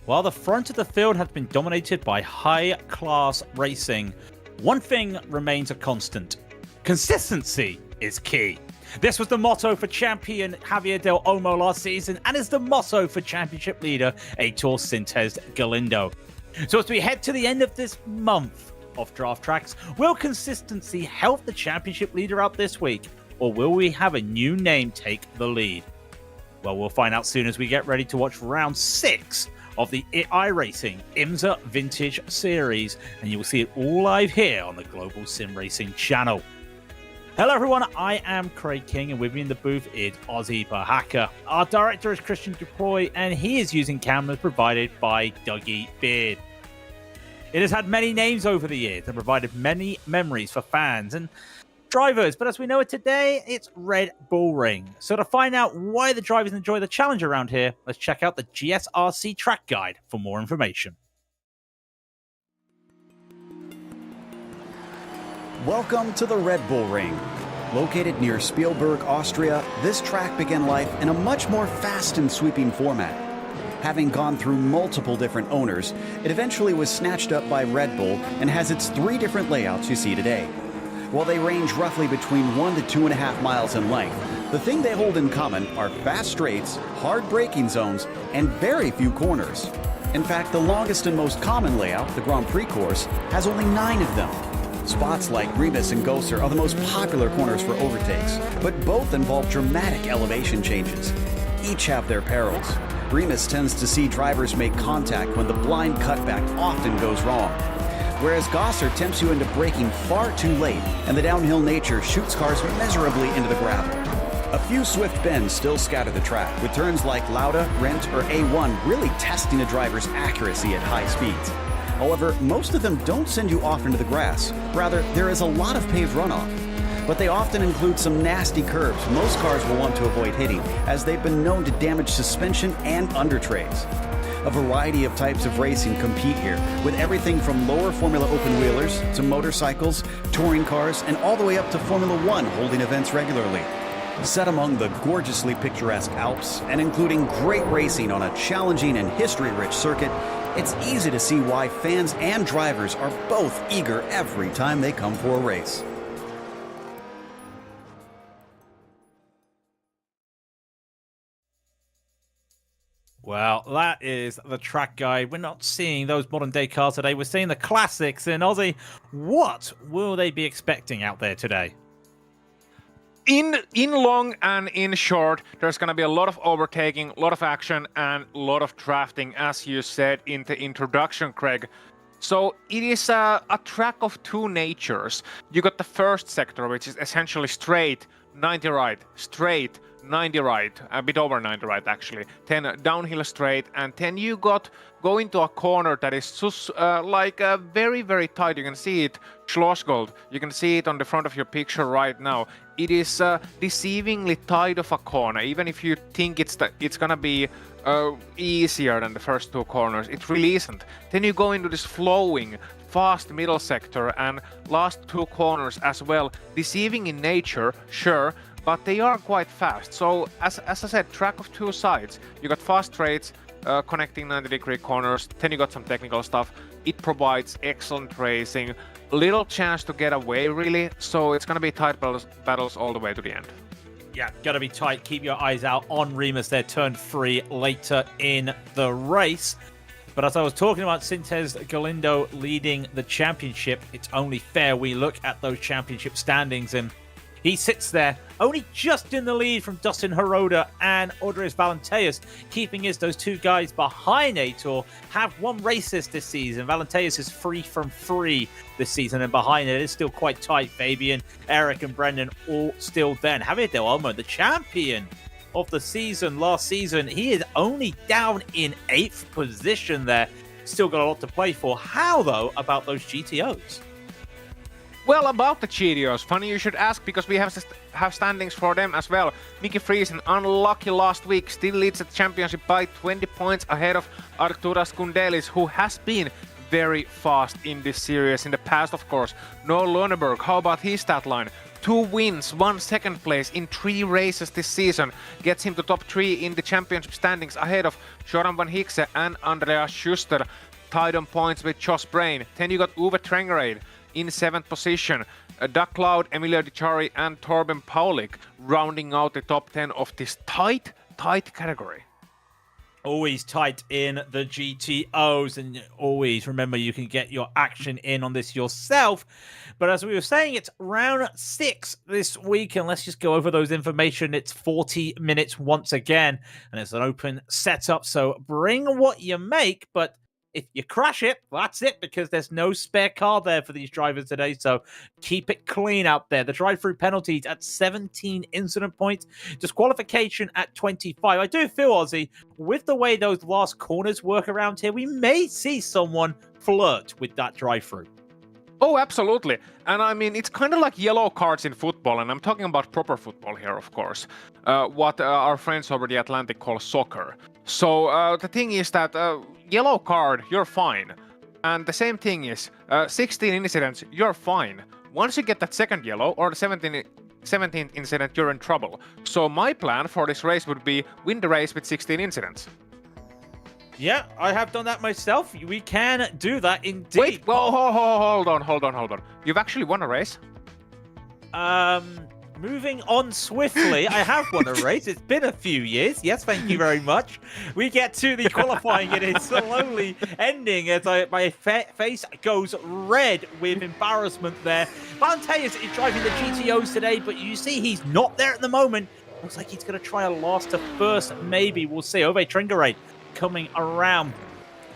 While the front of the field has been dominated by high-class racing, one thing remains a constant. Consistency is key. This was the motto for champion Javier Del Olmo last season and is the motto for championship leader Aitor Sintes Galindo. So as we head to the end of this month of draft tracks, will consistency help the championship leader out this week, or will we have a new name take the lead? Well, we'll find out soon as we get ready to watch round 6 of the iRacing IMSA Vintage series, and you will see it all live here on the Global SimRacing Channel. Hello everyone, I am Craig King, and with me in the booth is Ozzy Bahaka. Our director is Christian Dupoy, and he is using cameras provided by Dougie Beard. It has had many names over the years and provided many memories for fans and drivers, but as we know it today, it's Red Bull Ring. So to find out why the drivers enjoy the challenge around here, let's check out the GSRC track guide for more information. Welcome to the Red Bull Ring. Located near Spielberg, Austria, this track began life in a much more fast and sweeping format. Having gone through multiple different owners, it eventually was snatched up by Red Bull and has its 3 different layouts you see today. While they range roughly between 1 to 2.5 miles in length, the thing they hold in common are fast straights, hard braking zones, and very few corners. In fact, the longest and most common layout, the Grand Prix course, has only 9 of them. Spots like Remus and Gosser are the most popular corners for overtakes, but both involve dramatic elevation changes. Each have their perils. Remus tends to see drivers make contact when the blind cutback often goes wrong, whereas Gosser tempts you into braking far too late, and the downhill nature shoots cars miserably into the gravel. A few swift bends still scatter the track, with turns like Lauda, Rent, or A1 really testing a driver's accuracy at high speeds. However, most of them don't send you off into the grass. Rather, there is a lot of paved runoff. But they often include some nasty curves most cars will want to avoid hitting, as they've been known to damage suspension and under trays. A variety of types of racing compete here, with everything from lower Formula open-wheelers to motorcycles, touring cars, and all the way up to Formula One holding events regularly. Set among the gorgeously picturesque Alps, and including great racing on a challenging and history-rich circuit, it's easy to see why fans and drivers are both eager every time they come for a race. Well, that is the track guide. We're not seeing those modern day cars today. We're seeing the classics. And Ozzy, what will they be expecting out there today? In long and in short, there's going to be a lot of overtaking, a lot of action, and a lot of drafting, as you said in the introduction, Craig. So it is a track of two natures. You got the first sector, which is essentially straight, 90 right, straight, 90 right, a bit over 90 right actually, 10 downhill straight, and then you go into a corner that is just very, very tight. You can see it, Schlossgold. You can see it on the front of your picture right now. It is deceivingly tight of a corner, even if you think it's gonna be easier than the first two corners. It really isn't. Then you go into this flowing, fast middle sector and last two corners as well. Deceiving in nature, sure, but they are quite fast. So as I said, track of two sides. You got fast straights, connecting 90-degree corners, then you got some technical stuff. It provides excellent racing, little chance to get away really, so it's gonna be tight battles all the way to the end. Yeah, gotta be tight. Keep your eyes out on Remus there, turn 3 later in the race. But as I was talking about Sintez Galindo leading the championship, it's only fair we look at those championship standings, and he sits there only just in the lead from Dustin Hiroda and Andres Valenteus, keeping those two guys behind Aitor have won races this season. Valenteus is 3 from 3 this season, and behind it is still quite tight. Fabian, Eric, and Brendan all still there. Javier Del Olmo, the champion of the season last season, he is only down in 8th position there. Still got a lot to play for. How, though, about those GTOs? Well, about the GTOs, funny you should ask, because we have standings for them as well. Mickey Friesen, unlucky last week, still leads the championship by 20 points ahead of Arturas Kundelis, who has been very fast in this series in the past, of course. Noel Löneberg, how about his stat line? 2 wins, 1 second place in 3 races this season. Gets him to top 3 in the championship standings ahead of Joran van Hikse and Andreas Schuster. Tied on points with Josh Brain. Then you got Uwe Trengerade in 7th position. Doug Cloud, Emilio Di Ciari, and Torben Paulik rounding out the top 10 of this tight category. Always tight in the GTOs, and always remember you can get your action in on this yourself. But as we were saying, it's round 6 this week, and let's just go over those information. It's 40 minutes once again, and it's an open setup, so bring what you make, but if you crash it, that's it, because there's no spare car there for these drivers today, so keep it clean out there. The drive-through penalties at 17 incident points, disqualification at 25. I do feel, Ozzy, with the way those last corners work around here, we may see someone flirt with that drive-through. Oh, absolutely. And I mean, it's kind of like yellow cards in football, and I'm talking about proper football here, of course. What our friends over the Atlantic call soccer. So the thing is that yellow card, you're fine. And the same thing is 16 incidents, you're fine. Once you get that second yellow or the 17th incident, you're in trouble. So my plan for this race would be win the race with 16 incidents. Yeah, I have done that myself. We can do that indeed. Wait, well, hold on. You've actually won a race? Moving on swiftly, I have won a race. It's been a few years. Yes, thank you very much. We get to the qualifying. It is slowly ending as my face goes red with embarrassment there. Valenteus is driving the GTOs today, but you see he's not there at the moment. Looks like he's going to try a last to first, maybe. We'll see. Ove Tringerade coming around.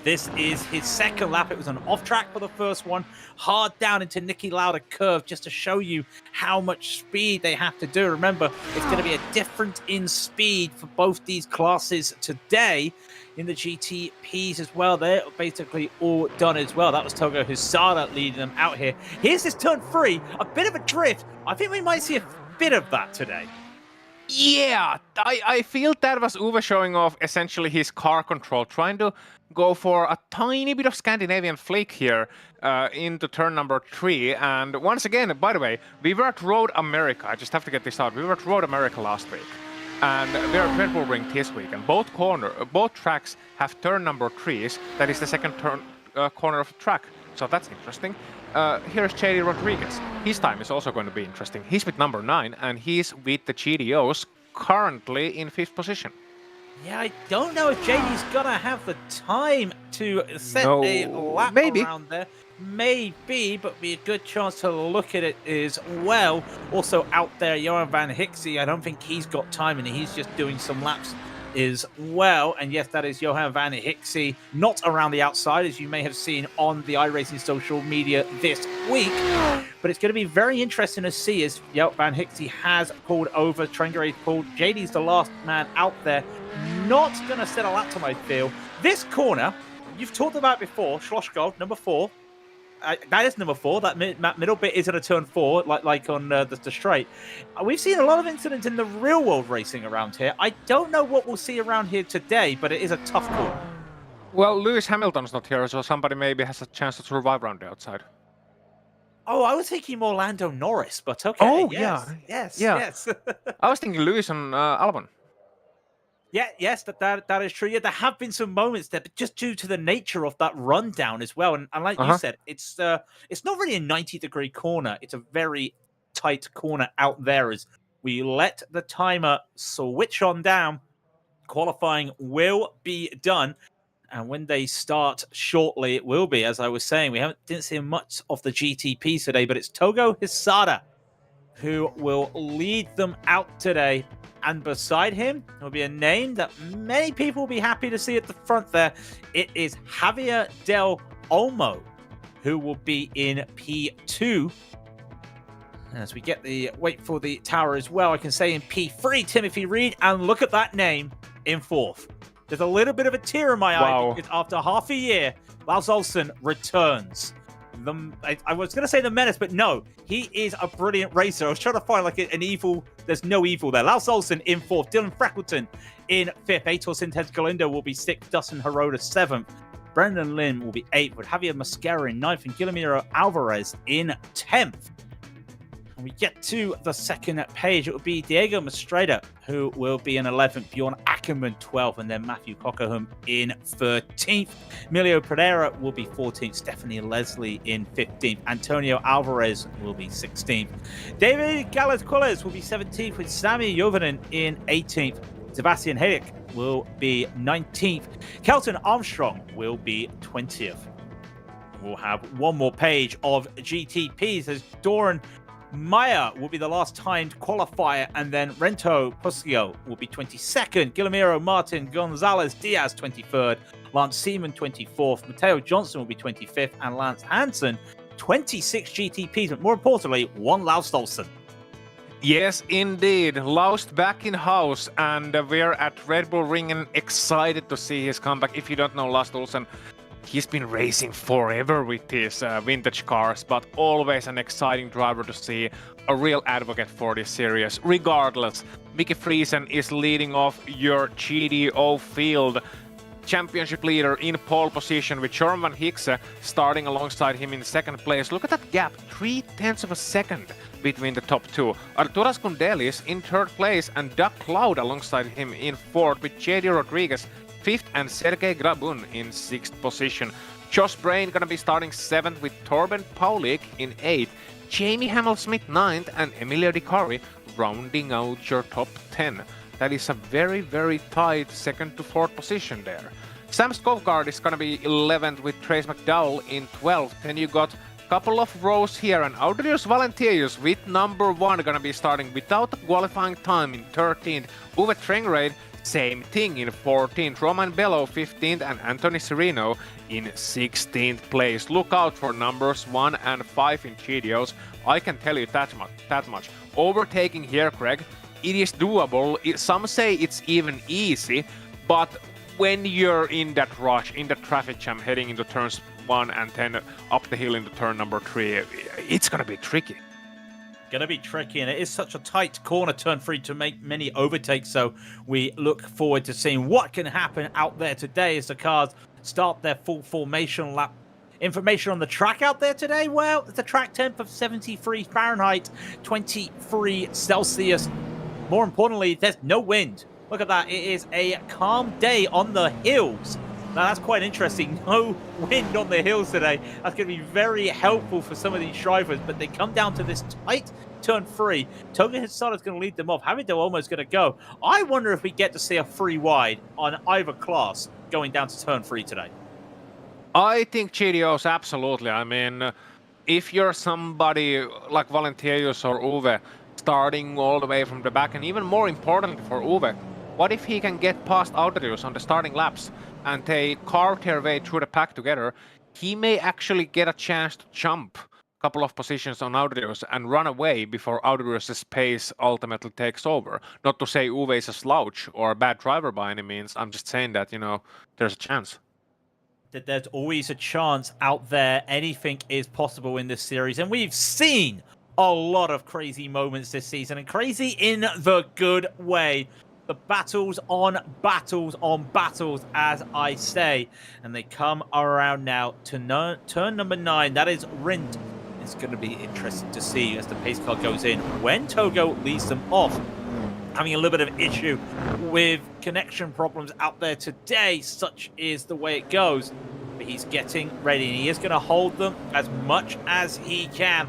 This is his second lap. It was an off-track for the first one. Hard down into Niki Lauda curve just to show you how much speed they have to do. Remember, it's going to be a difference in speed for both these classes today. In the GTPs as well, they're basically all done as well. That was Togo Husada leading them out here. Here's this turn 3, a bit of a drift. I think we might see a bit of that today. Yeah, I feel that was Uwe showing off essentially his car control, trying to go for a tiny bit of Scandinavian flick here into turn number 3. And once again, by the way, we were at Road America. I just have to get this out. We were at Road America last week. And we're at Red Bull Ring this week. And both tracks have turn number 3s. That is the second corner of the track. So that's interesting. Here's JD Rodriguez. His time is also going to be interesting. He's with number 9, and he's with the GDOs, currently in 5th position. Yeah, I don't know if JD's gonna have the time to set a lap around there. Maybe, but be a good chance to look at it as well. Also out there, Johan van Hixie, I don't think he's got time, and he's just doing some laps as well. And yes, that is Johan van Hixie, not around the outside, as you may have seen on the iRacing social media this week. But it's going to be very interesting to see as Van Hixie has pulled over, Trengare's pulled. JD's the last man out there. Not going to set a lap time, I feel. This corner, you've talked about before, Schlossgold, number 4. That is number 4. That middle bit is at a turn 4, like on the straight. We've seen a lot of incidents in the real world racing around here. I don't know what we'll see around here today, but it is a tough call. Well, Lewis Hamilton's not here, so somebody maybe has a chance to survive around the outside. Oh, I was thinking more Lando Norris, but okay. Oh, yes. I was thinking Lewis and Albon. Yeah, yes, that is true. Yeah, there have been some moments there, but just due to the nature of that rundown as well. And like you said, it's not really a 90-degree corner. It's a very tight corner out there as we let the timer switch on down. Qualifying will be done. And when they start shortly, it will be. As I was saying, we didn't see much of the GTPs today, but it's Togo Hisada who will lead them out today. And beside him will be a name that many people will be happy to see at the front there. It is Javier Del Olmo, who will be in P2. As we get the wait for the tower as well, I can say in P3, Timothy Reed, and look at that name in 4th. There's a little bit of a tear in my eye because after half a year, Lars Olsen returns. I was going to say the menace, but no, he is a brilliant racer. I was trying to find like an evil. There's no evil there. Lars Olsen in 4th. Dylan Freckleton in 5th. Aitor Sintez Galindo will be 6th. Dustin Hiroda 7th. Brendan Lynn will be 8th, with Javier Mascara in 9th and Guillermo Alvarez in 10th. And we get to the second page. It will be Diego Mastreda, who will be in 11th, Bjorn Ackerman 12th, and then Matthew Cockerham in 13th. Emilio Pereira will be 14th, Stephanie Leslie in 15th, Antonio Alvarez will be 16th. David Galaz-Quilles will be 17th, with Sami Jovanen in 18th. Sebastian Hayek will be 19th. Kelton Armstrong will be 20th. We'll have one more page of GTPs as Doran Maya will be the last timed qualifier, and then Rento Puscio will be 22nd. Guillermo Martin Gonzalez Diaz 23rd. Lance Seaman 24th. Matteo Johnson will be 25th, and Lance Hansen 26 GTPs, but more importantly, 1 Laust Olsen. Yes, indeed. Laust back in house, and we're at Red Bull Ring and excited to see his comeback. If you don't know Laust Olsen, he's been racing forever with his vintage cars, but always an exciting driver to see, a real advocate for this series. Regardless, Mickey Friesen is leading off your GDO field. Championship leader in pole position with Jorn van Hikse starting alongside him in 2nd place. Look at that gap, 0.3 of a second between the top 2. Arturas Kundelis in 3rd place and Doug Cloud alongside him in 4th, with JD Rodriguez 5th and Sergei Grabun in 6th position. Josh Brain gonna be starting 7th with Torben Paulik in 8th, Jamie Hamill-Smith 9th, and Emilio Di Cari rounding out your top 10. That is a very, very tight 2nd to 4th position there. Sam Skovgaard is gonna be 11th with Trace McDowell in 12th. Then you got a couple of rows here, and Audrius Valentius with number 1 gonna be starting without a qualifying time in 13th. Uwe Trengrade, same thing in 14th, Roman Bello 15th, and Anthony Serino in 16th place. Look out for numbers 1 and 5 in GDOs. I can tell you that much. Overtaking here, Craig, it is doable. Some say it's even easy, but when you're in that rush, in the traffic jam, heading into turns 1 and 10 up the hill into turn number 3, it's gonna be tricky. Gonna be tricky, and it is such a tight corner turn 3 to make many overtakes, so we look forward to seeing what can happen out there today as the cars start their full formation lap. Information on the track out there today, well, it's a track temp of 73 Fahrenheit, 23 Celsius. More importantly, there's no wind. Look at that, it is a calm day on the hills. Now that's quite interesting. No wind on the hills today. That's going to be very helpful for some of these drivers, but they come down to this tight turn 3. Toga Hisada is going to lead them off. Havito almost going to go. I wonder if we get to see a free wide on either class going down to turn 3 today. I think GTOs, absolutely. I mean, if you're somebody like Valenteius or Uwe, starting all the way from the back, and even more importantly for Uwe, what if he can get past Audius on the starting laps and they carve their way through the pack together? He may actually get a chance to jump a couple of positions on Audius and run away before Audius' pace ultimately takes over. Not to say Uwe is a slouch or a bad driver by any means. I'm just saying that, you know, there's a chance. That there's always a chance out there. Anything is possible in this series, and we've seen a lot of crazy moments this season, and crazy in the good way. The battles on battles, as I say. And they come around now to turn number 9. That is Rindt. It's going to be interesting to see as the pace car goes in when Togo leads them off. Having a little bit of issue with connection problems out there today. Such is the way it goes. But he's getting ready, and he is going to hold them as much as he can.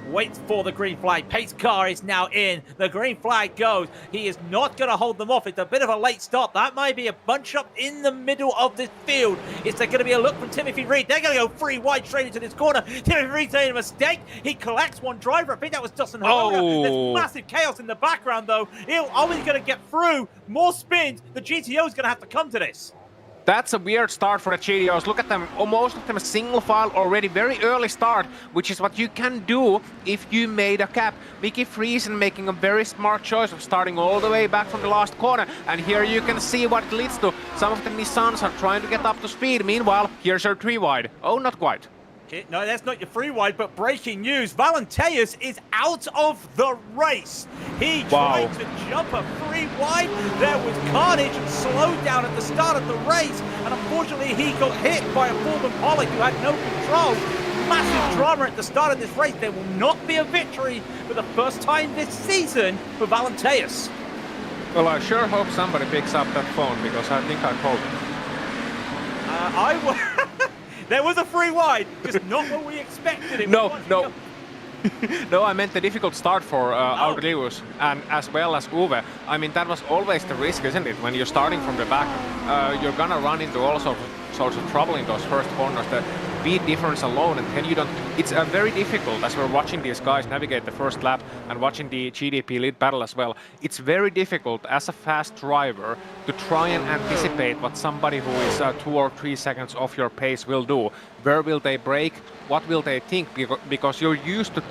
Waits for the green flag. Pace car is now in. The green flag goes. He is not going to hold them off. It's a bit of a late start. That might be a bunch up in the middle of this field. Is there going to be a look from Timothy Reed? They're going to go free wide straight into this corner. Timothy Reed's made a mistake. He collects one driver. I think that was Dustin Hogan. There's massive chaos in the background, though. Are we going to get through? More spins. The GTO is going to have to come to this. That's a weird start for the GTOs. Look at them, most of them a single file already, very early start, which is what you can do if you made a cap. Mickey Friesen making a very smart choice of starting all the way back from the last corner. And here you can see what it leads to. Some of the Nissans are trying to get up to speed. Meanwhile, here's your 3 wide. Oh, not quite. No, that's not your free wide, but breaking news. Valenteius is out of the race. He tried to jump a free wide. There was carnage and slowed down at the start of the race. And unfortunately, he got hit by a Foreman Pollock who had no control. Massive drama at the start of this race. There will not be a victory for the first time this season for Valenteius. Well, I sure hope somebody picks up that phone, because I think I called it. There was a free wide, just not what we expected. No, I meant the difficult start for Audelius and as well as Uwe. I mean, that was always the risk, isn't it? When you're starting from the back, you're gonna run into all sorts of trouble in those first corners. The speed difference alone, and then you don't. It's very difficult as we're watching these guys navigate the first lap and watching the GDP lead battle as well. It's very difficult as a fast driver to try and anticipate what somebody who is 2 or 3 seconds off your pace will do. Where will they brake? What will they think? Because you're used to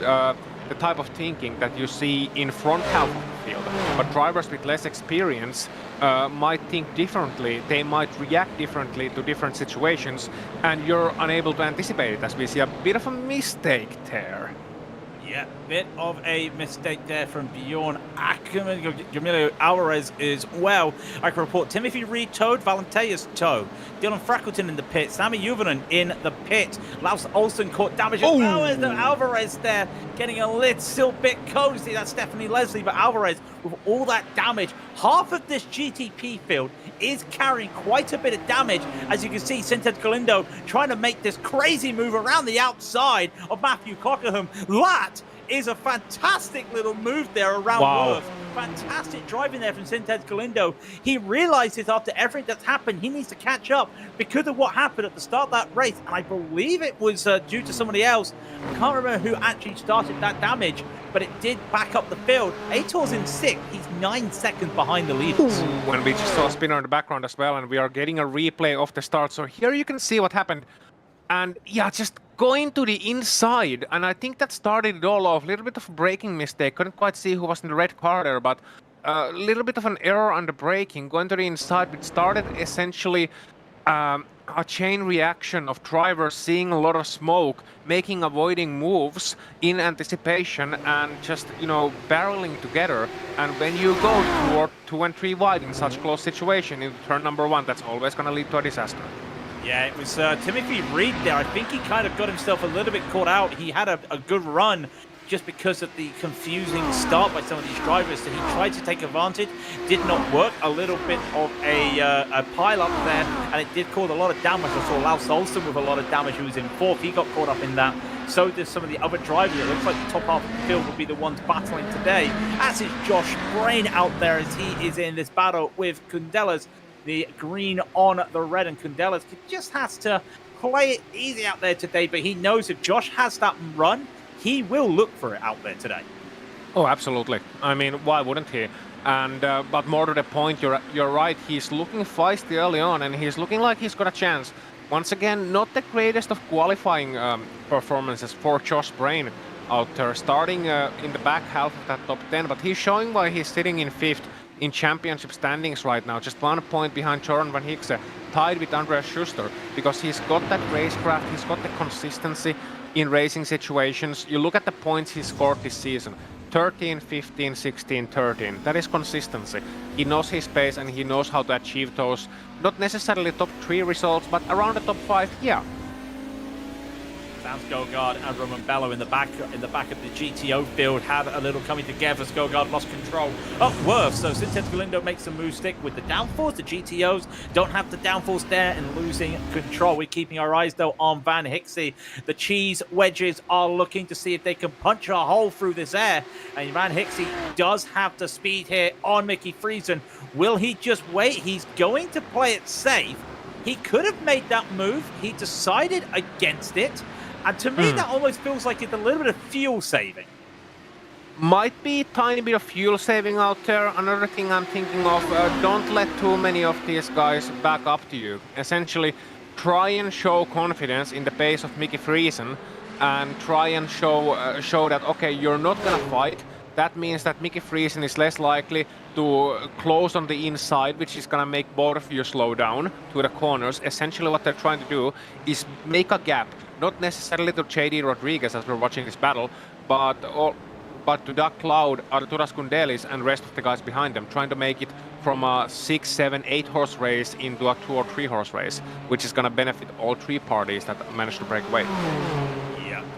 the type of thinking that you see in front half of the field. But drivers with less experience might think differently. They might react differently to different situations, and you're unable to anticipate it, as we see a bit of a mistake there. Yeah, bit of a mistake there from Bjorn Ackerman. Jamilio Alvarez as well. I can report Timothy Reed towed, Valenteius towed. Dylan Frackleton in the pit, Sami Juvonen in the pit. Laus Olsen caught damage as well as Alvarez there, getting a little bit cold. See, that's Stephanie Leslie, but Alvarez with all that damage. Half of this GTP field is carrying quite a bit of damage. As you can see, Sinted Galindo trying to make this crazy move around the outside of Matthew Cockerham. That is a fantastic little move there around Worth. Fantastic driving there from Sinted Galindo. He realizes after everything that's happened, he needs to catch up because of what happened at the start of that race. And I believe it was due to somebody else. I can't remember who actually started that damage, but it did back up the field. Aitor's in 6th. He's 9 seconds behind the leaders. When we just saw a spinner in the background as well, and we are getting a replay of the start. So here you can see what happened. And yeah, just going to the inside, and I think that started it all off. A little bit of a braking mistake. Couldn't quite see who was in the red car there, but a little bit of an error on the braking. Going to the inside, which started essentially a chain reaction of drivers seeing a lot of smoke, making avoiding moves in anticipation and just, you know, barreling together. And when you go toward 2 and 3 wide in such close situation in turn number 1, that's always going to lead to a disaster. Yeah, it was Timothy Reed there. I think he kind of got himself a little bit caught out. He had a good run just because of the confusing start by some of these drivers. So he tried to take advantage, did not work. A little bit of a pile up there, and it did cause a lot of damage. I saw Laus Olsen with a lot of damage. He was in 4th. He got caught up in that. So did some of the other drivers. It looks like the top half of the field will be the ones battling today, as is Josh Brain out there as he is in this battle with Kundelas. The green on the red, and Kundelas just has to play it easy out there today, but he knows if Josh has that run, he will look for it out there today. Oh, absolutely. I mean, why wouldn't he? And but more to the point, you're right. He's looking feisty early on, and he's looking like he's got a chance. Once again, not the greatest of qualifying performances for Josh Brain out there, starting in the back half of that top 10, but he's showing why he's sitting in 5th in championship standings right now, just 1 point behind Jordan Van Hikse, tied with Andreas Schuster, because he's got that racecraft, he's got the consistency in racing situations. You look at the points he scored this season, 13, 15, 16, 13. That is consistency. He knows his pace and he knows how to achieve those, not necessarily top 3 results, but around the top 5, yeah. Sam Skogard and Roman Bello in the back of the GTO field had a little coming together. Skogard lost control of Worth, so Sintet Galindo makes the move stick with the downforce. The GTOs don't have the downforce there and losing control. We're keeping our eyes though on Van Hikse. The cheese wedges are looking to see if they can punch a hole through this air, and Van Hikse does have the speed here on Mickey Friesen. Will he just wait? He's going to play it safe. He could have made that move. He decided against it. And to me, that almost feels like it's a little bit of fuel saving. Might be a tiny bit of fuel saving out there. Another thing I'm thinking of, don't let too many of these guys back up to you. Essentially, try and show confidence in the pace of Mickey Friesen and try and show that, okay, you're not going to fight. That means that Mickey Friesen is less likely to close on the inside, which is going to make both of you slow down to the corners. Essentially, what they're trying to do is make a gap. Not necessarily to JD Rodriguez as we're watching this battle, but to Doug Cloud, Arturas Kundelis, and rest of the guys behind them, trying to make it from a 6, 7, 8 horse race into a 2 or 3 horse race, which is going to benefit all 3 parties that managed to break away.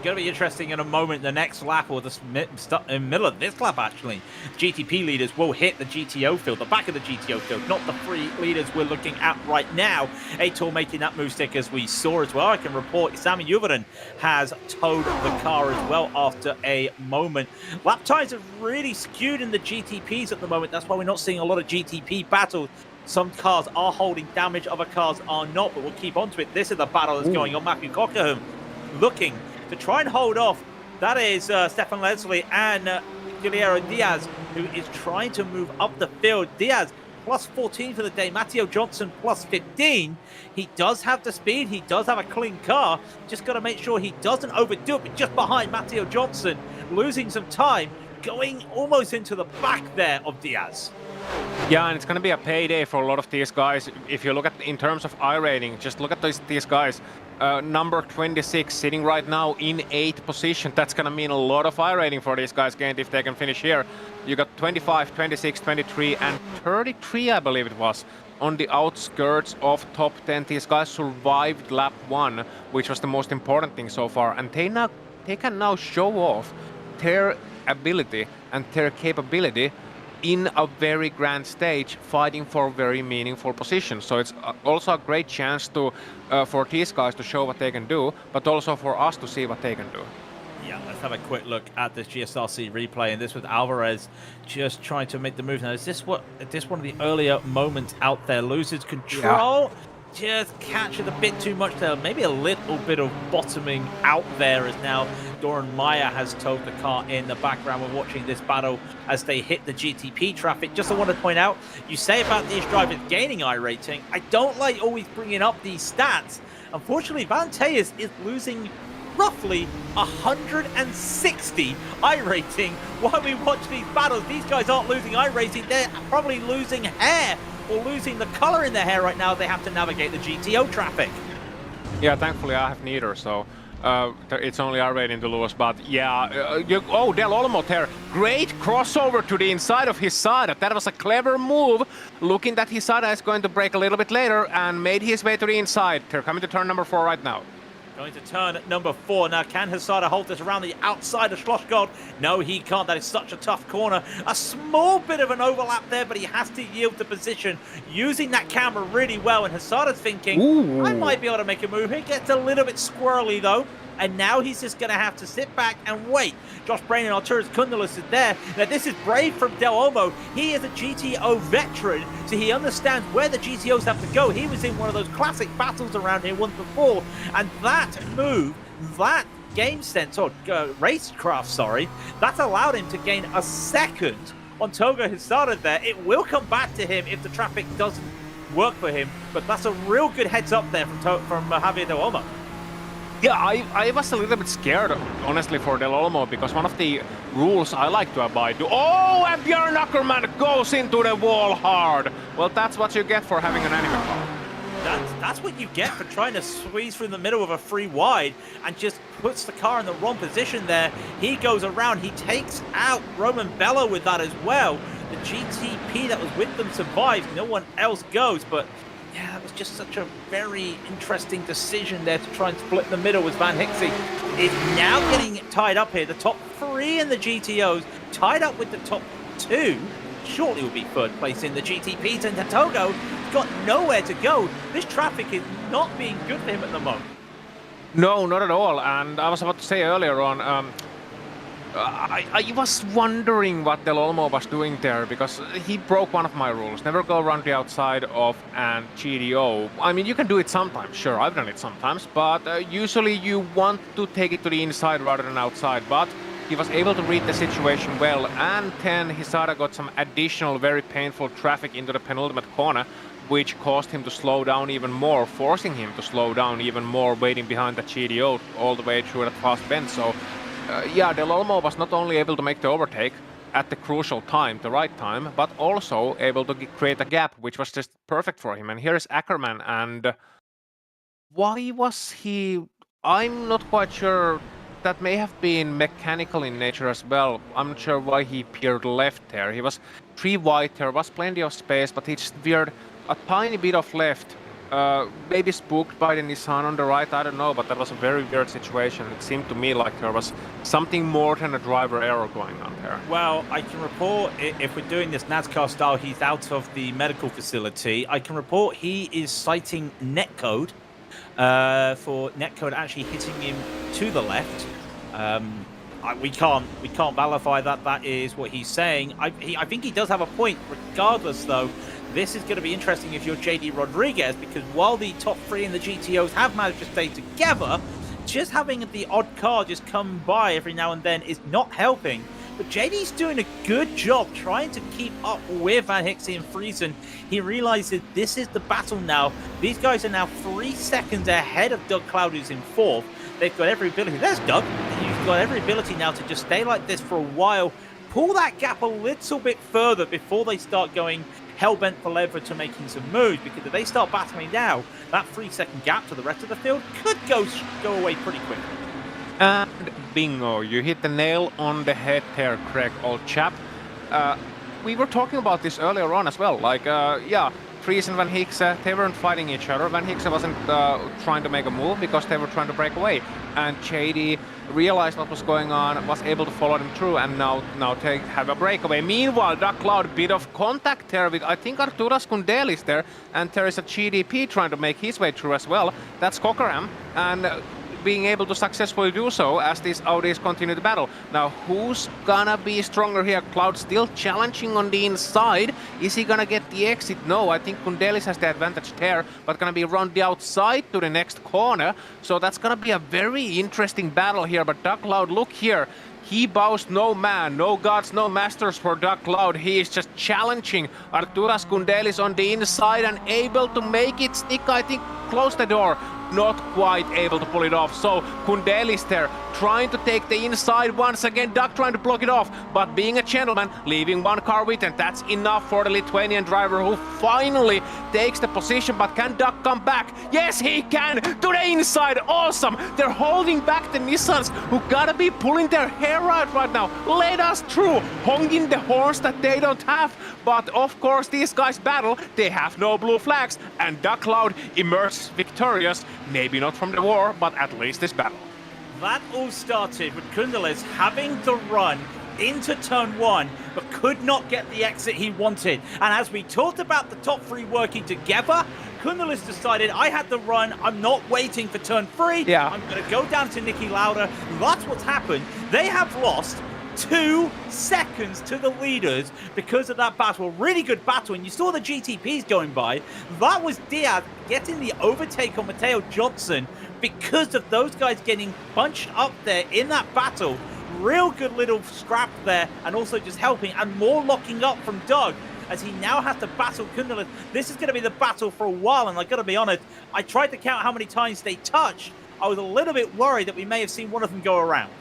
Going to be interesting in a moment. The next lap, or the middle of this lap actually, GTP leaders will hit the GTO field, the back of the GTO field, not the 3 leaders we're looking at right now. Ator making that move stick as we saw as well. I can report Sami Juveren has towed the car as well after a moment. Lap times have really skewed in the GTPs at the moment. That's why we're not seeing a lot of GTP battles. Some cars are holding damage, other cars are not, but we'll keep on to it. This is the battle that's going on. Matthew Cockerham looking to try and hold off. That is Stefan Leslie and Guillermo Diaz, who is trying to move up the field. Diaz plus 14 for the day. Matteo Johnson plus 15. He does have the speed. He does have a clean car. Just got to make sure he doesn't overdo it. But just behind Matteo Johnson, losing some time, going almost into the back there of Diaz. Yeah, and it's going to be a payday for a lot of these guys. If you look at in terms of iRating, just look at these guys. Number 26 sitting right now in 8th position. That's going to mean a lot of iRating for these guys, Kent, if they can finish here. You got 25, 26, 23, and 33, I believe it was, on the outskirts of top 10. These guys survived lap 1, which was the most important thing so far. And they can now show off their ability and their capability in a very grand stage, fighting for very meaningful positions. So it's also a great chance to for these guys to show what they can do, but also for us to see what they can do. Yeah, let's have a quick look at this GSRC replay, and this with Alvarez just trying to make the move. Now, is this one of the earlier moments out there? Loses control. Yeah. Just catching a bit too much there. Maybe a little bit of bottoming out there as now Doran Meyer has towed the car in the background. We're watching this battle as they hit the GTP traffic. Just I want to point out, you say about these drivers gaining iRating. I don't like always bringing up these stats. Unfortunately, Valenteus is losing roughly 160 iRating while we watch these battles. These guys aren't losing iRating. They're probably losing hair or losing the color in their hair right now. They have to navigate the GTO traffic. Yeah, thankfully I have neither, so it's only our rating to lose. But yeah, oh, Del Olmo there. Great crossover to the inside of Hisada. That was a clever move. Looking that Hisada is going to break a little bit later and made his way to the inside. They're coming to turn number 4 right now. Going to turn number 4. Now, can Hisada hold this around the outside of Schlossgold? No, he can't. That is such a tough corner. A small bit of an overlap there, but he has to yield the position, using that camera really well. And Hisada's thinking, ooh, I might be able to make a move. He gets a little bit squirrely, though. And now he's just going to have to sit back and wait. Josh Brain and Arturus Kundalis is there. Now, this is brave from Del Olmo. He is a GTO veteran, so he understands where the GTOs have to go. He was in one of those classic battles around here once before. And that move, that game sense, or racecraft, sorry, that allowed him to gain a second on Togo Hisada there. It will come back to him if the traffic doesn't work for him. But that's a real good heads up there from Javier Del Olmo. Yeah, I was a little bit scared, honestly, for Del Olmo, because one of the rules I like to abide to... Oh, and Björn Ackerman goes into the wall hard! Well, that's what you get for having an anime car. That's what you get for trying to squeeze through the middle of a free wide and just puts the car in the wrong position there. He goes around, he takes out Roman Bello with that as well. The GTP that was with them survives, no one else goes, but... yeah, that was just such a very interesting decision there to try and split the middle with Van Hixie. Is now getting tied up here. The top 3 in the GTOs tied up with the top 2. Shortly will be third place in the GTPs, and Togo got nowhere to go. This traffic is not being good for him at the moment. No, not at all. And I was about to say earlier on, I was wondering what Del Olmo was doing there, because he broke one of my rules. Never go around the outside of an GTO. I mean, you can do it sometimes, sure, I've done it sometimes, but usually you want to take it to the inside rather than outside. But he was able to read the situation well, and then Hisada got some additional very painful traffic into the penultimate corner, which caused him to slow down even more, forcing him to slow down even more, waiting behind the GTO all the way through that fast bend. So yeah, Del Olmo was not only able to make the overtake at the crucial time, the right time, but also able to create a gap, which was just perfect for him. And here's Ackerman, and why was he... I'm not quite sure. That may have been mechanical in nature as well. I'm not sure why he peered left there. He was 3 wide, there was plenty of space, but he just veered a tiny bit of left. Maybe spooked by the Nissan on the right, I don't know, but that was a very weird situation. It seemed to me like there was something more than a driver error going on there. Well, I can report, if we're doing this NASCAR style, he's out of the medical facility. I can report he is citing netcode, for netcode actually hitting him to the left. We can't validate that is what he's saying. I think he does have a point. Regardless, though, this is going to be interesting if you're JD Rodriguez, because while the top 3 in the GTOs have managed to stay together, just having the odd car just come by every now and then is not helping. But JD's doing a good job trying to keep up with Van Hixie and Friesen. He realizes this is the battle now. These guys are now 3 seconds ahead of Doug Cloud, who's in 4th. They've got every ability. There's Doug. You've got every ability now to just stay like this for a while. Pull that gap a little bit further before they start going hell-bent for leather to making some moves, because if they start battling now, that 3-second gap to the rest of the field could go away pretty quickly. And bingo, you hit the nail on the head there, Craig, old chap. We were talking about this earlier on as well, like, yeah, Fries and Van Hixie, they weren't fighting each other. Van Hixie wasn't trying to make a move because they were trying to break away. And JD realized what was going on, was able to follow them through, and now they have a breakaway. Meanwhile, Doug Cloud, bit of contact there with, I think, Arturas Kundelis there, and there is a GDP trying to make his way through as well. That's Cockerham, and being able to successfully do so as these Audis continue to battle. Now, who's gonna be stronger here? Cloud still challenging on the inside. Is he gonna get the exit? No, I think Kundelis has the advantage there, but gonna be around the outside to the next corner. So that's gonna be a very interesting battle here. But Doug Cloud, look here. He bows no man, no gods, no masters for Doug Cloud. He is just challenging Arturas Kundelis on the inside and able to make it stick, I think, close the door. Not quite able to pull it off. So Kundelis there trying to take the inside once again. Doug trying to block it off, but being a gentleman, leaving one car with him. That's enough for the Lithuanian driver who finally takes the position. But can Doug come back? Yes, he can! To the inside! Awesome! They're holding back the Nissans who gotta be pulling their hair out right now. Let us through! Honking the horns that they don't have. But of course, these guys battle. They have no blue flags. And Doug Cloud emerges victorious. Maybe not from the war, but at least this battle. That all started with Kundelis having to run into turn 1, but could not get the exit he wanted. And as we talked about the top 3 working together, Kundelis decided I had to run. I'm not waiting for turn 3. Yeah. I'm going to go down to Niki Lauda. That's what's happened. They have lost 2 seconds to the leaders because of that battle. Really good battle, and you saw the GTPs going by. That was Diaz getting the overtake on Matteo Johnson because of those guys getting bunched up there in that battle. Real good little scrap there, and also just helping, and more locking up from Doug as he now has to battle Kundelis. This is going to be the battle for a while, and I got to be honest, I tried to count how many times they touched. I was a little bit worried that we may have seen one of them go around.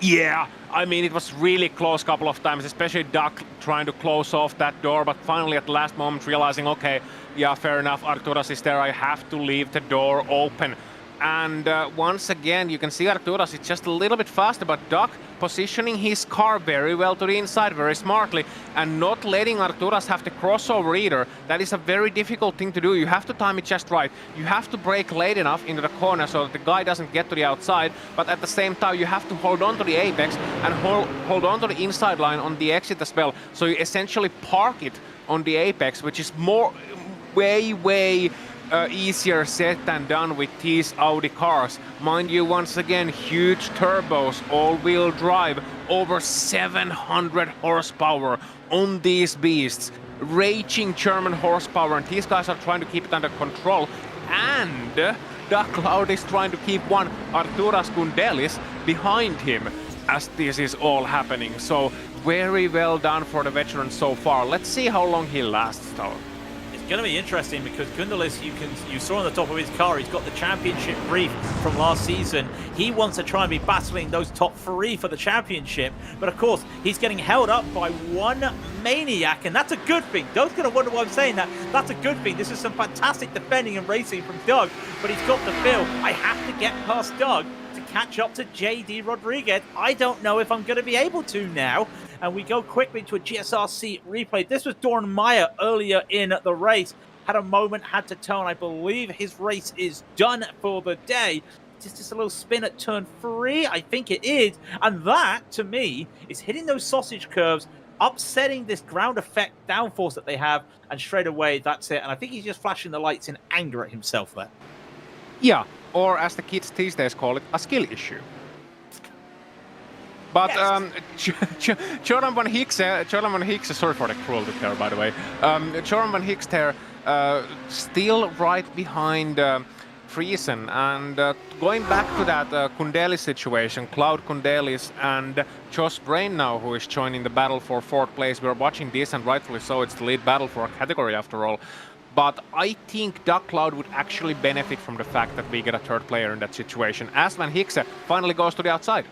Yeah, I mean, it was really close a couple of times, especially Doug trying to close off that door, but finally at the last moment realizing, okay, yeah, fair enough, Arturas is there, I have to leave the door open. And once again, you can see Arturas is just a little bit faster, but Doug positioning his car very well to the inside, very smartly, and not letting Arturas have the crossover either. That is a very difficult thing to do. You have to time it just right. You have to brake late enough into the corner so that the guy doesn't get to the outside, but at the same time, you have to hold on to the apex and hold on to the inside line on the exit as well. So you essentially park it on the apex, which is way easier said than done with these Audi cars. Mind you, once again, huge turbos, all-wheel drive, over 700 horsepower on these beasts. Raging German horsepower, and these guys are trying to keep it under control. And Doug Cloud is trying to keep one Arturas Kundelis behind him as this is all happening. So very well done for the veteran so far. Let's see how long he lasts though. It's going to be interesting because Kundelis, you saw on the top of his car, he's got the championship brief from last season. He wants to try and be battling those top 3 for the championship, but of course he's getting held up by one maniac, and that's a good thing. Doug's going to wonder why I'm saying that. That's a good thing. This is some fantastic defending and racing from Doug, but he's got the feel, I have to get past Doug to catch up to JD Rodriguez. I don't know if I'm going to be able to now. And we go quickly to a GSRC replay. This was Doran Meyer earlier in the race. Had a moment, had to turn. I believe his race is done for the day. Just a little spin at turn 3, I think it is. And that, to me, is hitting those sausage curves, upsetting this ground effect downforce that they have. And straight away, that's it. And I think he's just flashing the lights in anger at himself there. Yeah, or as the kids these days call it, a skill issue. But yes. Jordan Van Hicks, sorry for the cruelty there, by the way. Jordan Van Hicks there, still right behind Friesen. And going back to that Kundelis situation, Cloud Kundelis and Josh Brain now, who is joining the battle for 4th place. We're watching this, and rightfully so, it's the lead battle for a category after all. But I think Doug Cloud would actually benefit from the fact that we get a 3rd player in that situation, as Van Hicks finally goes to the outside.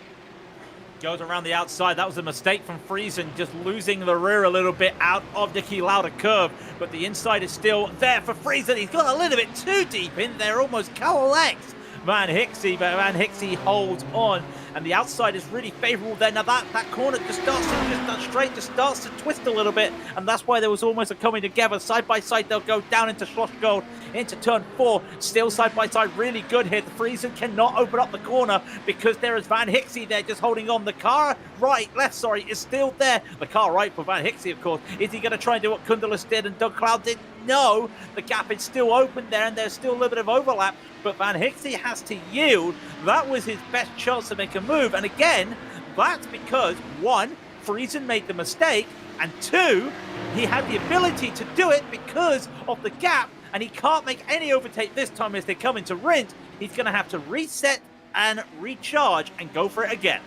Goes around the outside. That was a mistake from Friesen, just losing the rear a little bit out of Niki Lauda curve. But the inside is still there for Friesen. He's got a little bit too deep in there, almost collects Van Hixie, but Van Hixie holds on. And the outside is really favourable there. Now that corner just starts to twist a little bit, and that's why there was almost a coming together. Side by side, they'll go down into Schlossgold, into turn 4. Still side by side, really good here. The Friesen cannot open up the corner because there is Van Hixie there just holding on. The car left, is still there. The car right for Van Hixie, of course. Is he going to try and do what Kundelis did and Doug Cloud did? No, the gap is still open there, and there's still a little bit of overlap, but Van Hixie has to yield. That was his best chance to make a move, and again, that's because, 1, Friesen made the mistake, and 2, he had the ability to do it because of the gap, and he can't make any overtake this time as they come into Rindt. He's going to have to reset and recharge and go for it again.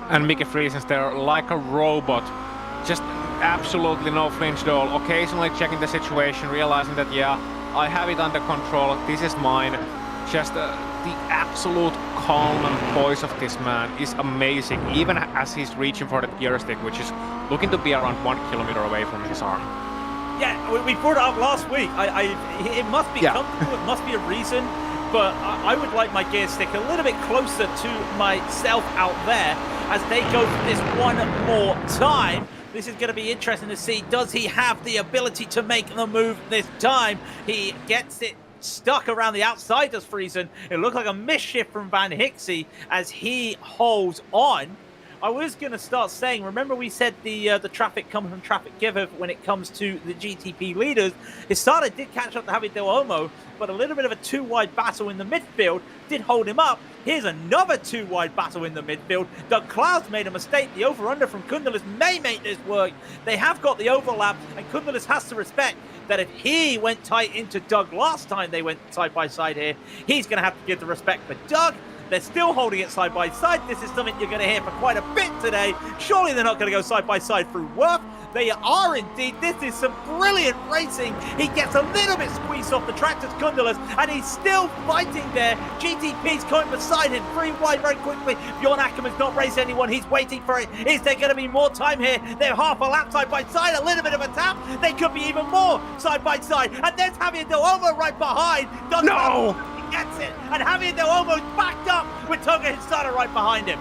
And Mickey Friesen's there like a robot, just absolutely no flinch at all, occasionally checking the situation, realizing that, yeah, I have it under control, this is mine. just the absolute calm and poise of this man is amazing, even as he's reaching for the gear stick, which is looking to be around 1 kilometer away from his arm. Yeah, we brought it up last week. It must be comfortable, it must be a reason, but I would like my gear stick a little bit closer to myself out there as they go for this one more time. This is going to be interesting to see. Does he have the ability to make the move this time? He gets it stuck around the outside, does Friesen. It looked like a misshift from Van Hixie as he holds on. I was going to start saying, remember we said the traffic comes from traffic giver when it comes to the GTP leaders. Hisada did catch up to Javi Del Olmo, but a little bit of a two-wide battle in the midfield did hold him up. Here's another two-wide battle in the midfield. Doug Clouds made a mistake. The over-under from Kundelis may make this work. They have got the overlap, and Kundelis has to respect that if he went tight into Doug last time they went side by side here, he's going to have to give the respect for Doug. They're still holding it side by side. This is something you're going to hear for quite a bit today. Surely they're not going to go side by side through work. They are indeed. This is some brilliant racing. He gets a little bit squeezed off the tractor's Kundelis, and he's still fighting there. GTP's coming beside him, 3 wide very quickly. Bjorn Ackerman's not raced anyone. He's waiting for it. Is there going to be more time here? They're half a lap side by side, a little bit of a tap. They could be even more side by side. And there's Javier Del Olmo right behind. No! Gets it, and Javier Del Olmo's backed up with Toga Hisada right behind him.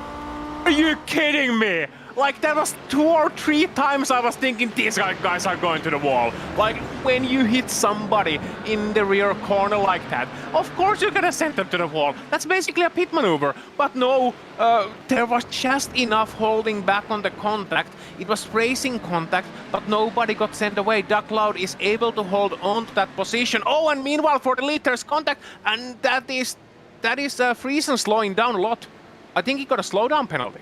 Are you kidding me? Like, that was 2 or 3 times I was thinking these guys are going to the wall. Like, when you hit somebody in the rear corner like that, of course you're gonna send them to the wall. That's basically a pit maneuver. But no, there was just enough holding back on the contact. It was racing contact, but nobody got sent away. Doug Cloud is able to hold on to that position. Oh, and meanwhile for the lead there's contact, and that is Friesen slowing down a lot. I think he got a slowdown penalty.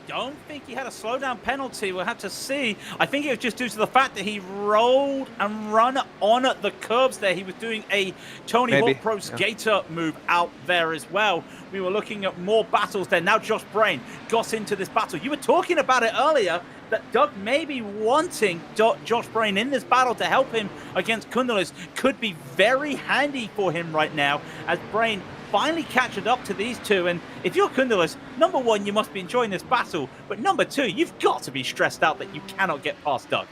Don't think he had a slowdown penalty. We'll have to see. I think it was just due to the fact that he rolled and run on the curbs there. He was doing a Tony Hawk Pro Skater move out there as well. We were looking at more battles there. Now Josh Brain got into this battle. You were talking about it earlier that Doug may be wanting Josh Brain in this battle to help him against Kundelis. Could be very handy for him right now as Brain finally catching up to these two. And if you're Kundelis, number one, you must be enjoying this battle, but number two, you've got to be stressed out that you cannot get past Doug.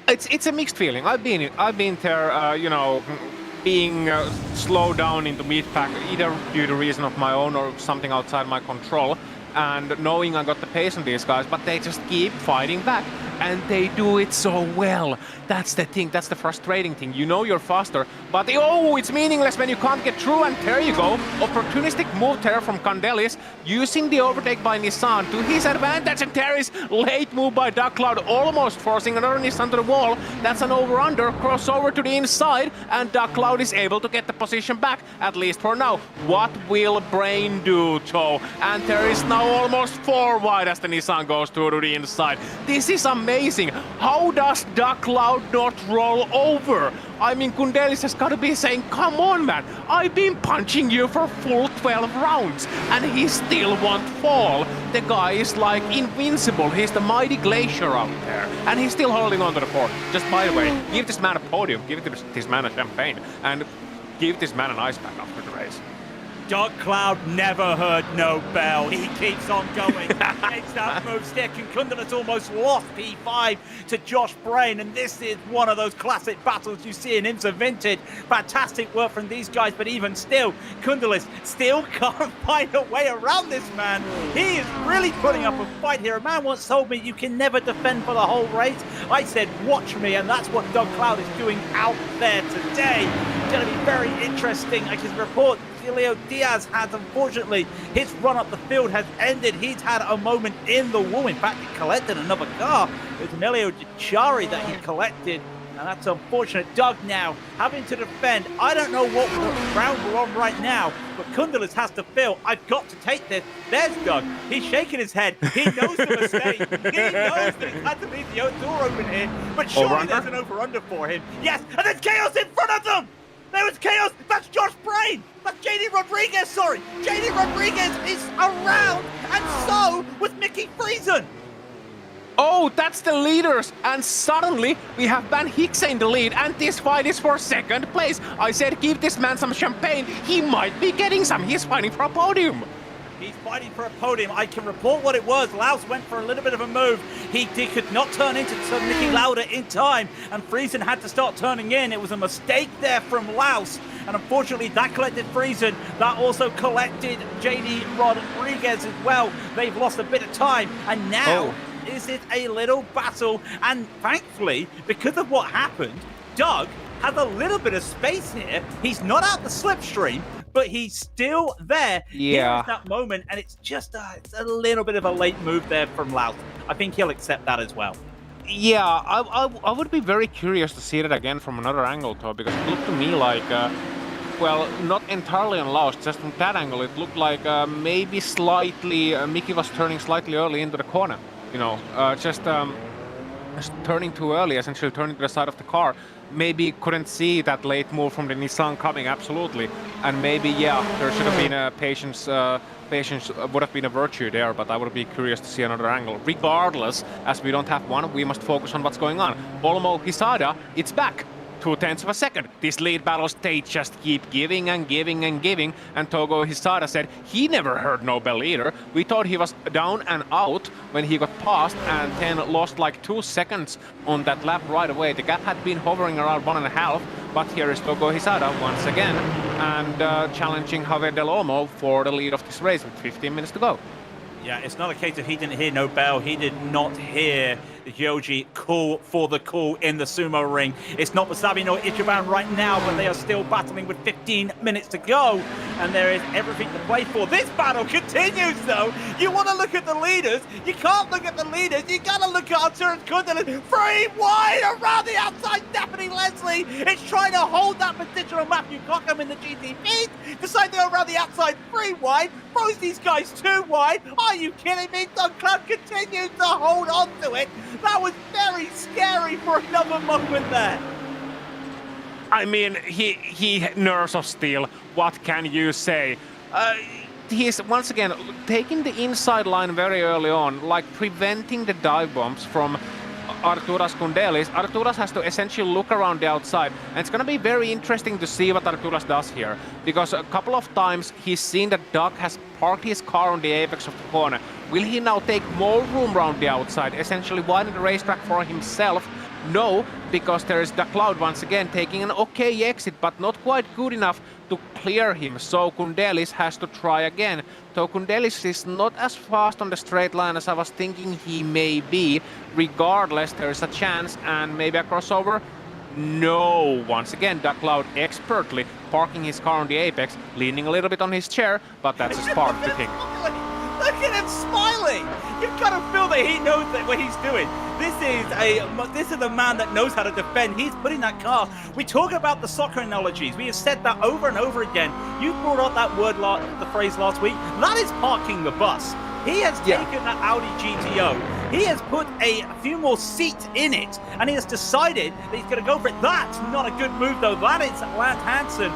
It's a mixed feeling. I've been there, you know, being slowed down into mid-pack, either due to reason of my own or something outside my control, and knowing I got the pace on these guys, but they just keep fighting back. And they do it so well. That's the thing, that's the frustrating thing. You know you're faster, but oh, it's meaningless when you can't get through, and there you go. Opportunistic move there from Candelis, using the overtake by Nissan to his advantage, and there is late move by Doug Cloud, almost forcing another Nissan to the wall. That's an over-under, crossover to the inside, and Doug Cloud is able to get the position back, at least for now. What will Brain do, though? And there is now almost 4 wide as the Nissan goes through to the inside. This is amazing. How does Doug Cloud not roll over? I mean, Kundelis has got to be saying, come on, man, I've been punching you for full 12 rounds, and he still won't fall. The guy is like invincible. He's the mighty glacier out there, and he's still holding on to the fort. Just by the way, give this man a podium, give this man a champagne, and give this man an ice pack after the race. Doug Cloud never heard no bell. He keeps on going. Takes that move stick, and Kundelis almost lost P5 to Josh Brain. And this is one of those classic battles you see in IMSA Vintage. Fantastic work from these guys, but even still, Kundelis still can't find a way around this man. He is really putting up a fight here. A man once told me you can never defend for the whole race. I said, watch me, and that's what Doug Cloud is doing out there today. It's going to be very interesting. I can report Leo Diaz has, unfortunately, his run up the field has ended. He's had a moment in the wall. In fact, he collected another car. It was Emilio Gichari that he collected, and that's unfortunate. Doug now having to defend. I don't know what round we're on right now, but Kundelis has to feel, I've got to take this. There's Doug. He's shaking his head. He knows the mistake. He knows that he had to leave the door open here, but surely there's an over-under for him. Yes, and there's chaos in front of them! There was chaos. That's Josh Brain. That's JD Rodriguez, sorry. JD Rodriguez is around, and so was Mickey Friesen. Oh, that's the leaders! And suddenly we have Van Hickse in the lead, and this fight is for second place. I said give this man some champagne. He might be getting some. He's fighting for a podium. He's fighting for a podium. I can report what it was. Laus went for a little bit of a move. He could not turn into Niki Lauda in time, and Friesen had to start turning in. It was a mistake there from Laus, and unfortunately that collected Friesen. That also collected JD Rodriguez as well. They've lost a bit of time, and now is it a little battle? And thankfully, because of what happened, Doug has a little bit of space here. He's not out the slipstream, but he's still there. Yeah. Here's that moment, and it's just it's a little bit of a late move there from Laus. I think he'll accept that as well. Yeah, I would be very curious to see that again from another angle, though, because it looked to me like, well, not entirely on Laus, just from that angle, it looked like maybe slightly, Mickey was turning slightly early into the corner. You know, just turning too early, essentially turning to the side of the car. Maybe couldn't see that late move from the Nissan coming, absolutely. And maybe, yeah, there should have been a patience would have been a virtue there, but I would be curious to see another angle. Regardless, as we don't have one, we must focus on what's going on. Olmo Hisada, it's back. 0.2 of a second. These lead battles, they just keep giving and giving and giving. And Togo Hisada said he never heard Nobel either. We thought he was down and out when he got passed and then lost like 2 seconds on that lap right away. The gap had been hovering around 1.5, but here is Togo Hisada once again and challenging Javier Del Olmo for the lead of this race with 15 minutes to go. Yeah, it's not a case of he didn't hear Nobel. He did not hear Yoji call for the call in the sumo ring. It's not Wasabi nor Ichiban right now, but they are still battling with 15 minutes to go. And there is everything to play for. This battle continues, though. You want to look at the leaders. You can't look at the leaders. You got to look at Artur and Kundalin. 3 wide around the outside. Stephanie Leslie is trying to hold that position on Matthew Cockham in the GTP. Decide to go around the outside 3 wide. Throws these guys 2 wide. Are you kidding me? Doug Cloud continues to hold on to it. That was very scary for another moment there. I mean, he nerves of steel. What can you say? He's once again taking the inside line very early on, like preventing the dive bombs from Arturas Kundelis. Arturas has to essentially look around the outside, and it's going to be very interesting to see what Arturas does here, because a couple of times he's seen that Doug has parked his car on the apex of the corner. Will he now take more room around the outside, essentially widen the racetrack for himself? No, because there is the Cloud once again taking an okay exit, but not quite good enough to clear him, so Kundelis has to try again. Though Kundelis is not as fast on the straight line as I was thinking he may be. Regardless, there is a chance and maybe a crossover. No, once again, the Cloud expertly parking his car on the apex, leaning a little bit on his chair, but that's a spark to think. Look at him smiling. You've got to feel that he knows that what he's doing. This is a man that knows how to defend. He's putting that car. We talk about the soccer analogies. We have said that over and over again. You brought up that word, the phrase last week. That is parking the bus. He has taken that Audi GTO. He has put a few more seats in it, and he has decided that he's going to go for it. That's not a good move, though. That is Lance Hansen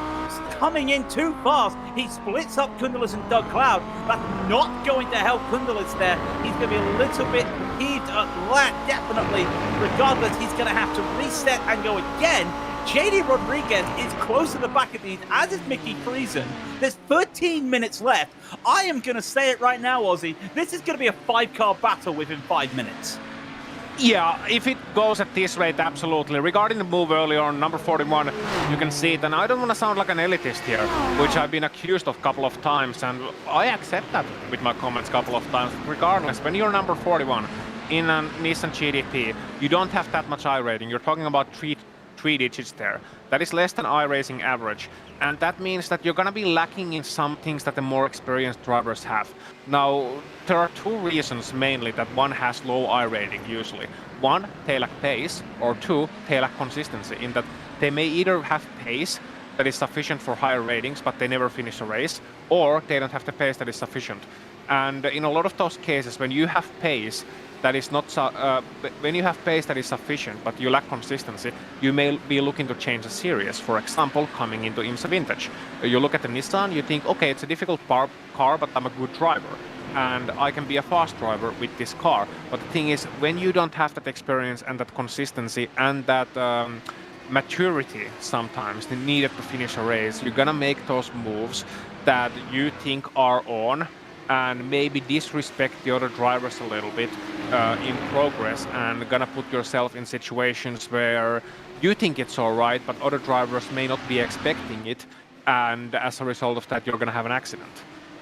coming in too fast. He splits up Kundelis and Doug Cloud. That's not going to help Kundelis there. He's going to be a little bit heaved at that, definitely. Regardless, he's going to have to reset and go again. JD Rodriguez is close to the back of these, as is Mickey Friesen. There's 13 minutes left. I am going to say it right now, Ozzy. This is going to be a 5-car battle within 5 minutes. Yeah, if it goes at this rate, absolutely. Regarding the move earlier on, number 41, you can see it. And I don't want to sound like an elitist here, which I've been accused of a couple of times. And I accept that with my comments a couple of times. Regardless, when you're number 41 in a Nissan GTP, you don't have that much iRating. You're talking about three digits there. That is less than iRacing average. And that means that you're going to be lacking in some things that the more experienced drivers have. Now, there are 2 reasons mainly that one has low iRating usually. 1, they lack pace, or 2, they lack consistency, in that they may either have pace that is sufficient for higher ratings, but they never finish a race, or they don't have the pace that is sufficient. And in a lot of those cases, when you have pace that is not when you have pace that is sufficient, but you lack consistency, you may be looking to change the series. For example, coming into IMSA Vintage, you look at the Nissan, you think, okay, it's a difficult car, but I'm a good driver. and I can be a fast driver with this car. But the thing is, when you don't have that experience and that consistency and that maturity sometimes needed to finish a race, you're gonna make those moves that you think are on and maybe disrespect the other drivers a little bit in progress, and gonna put yourself in situations where you think it's all right, but other drivers may not be expecting it, and as a result of that, you're gonna have an accident.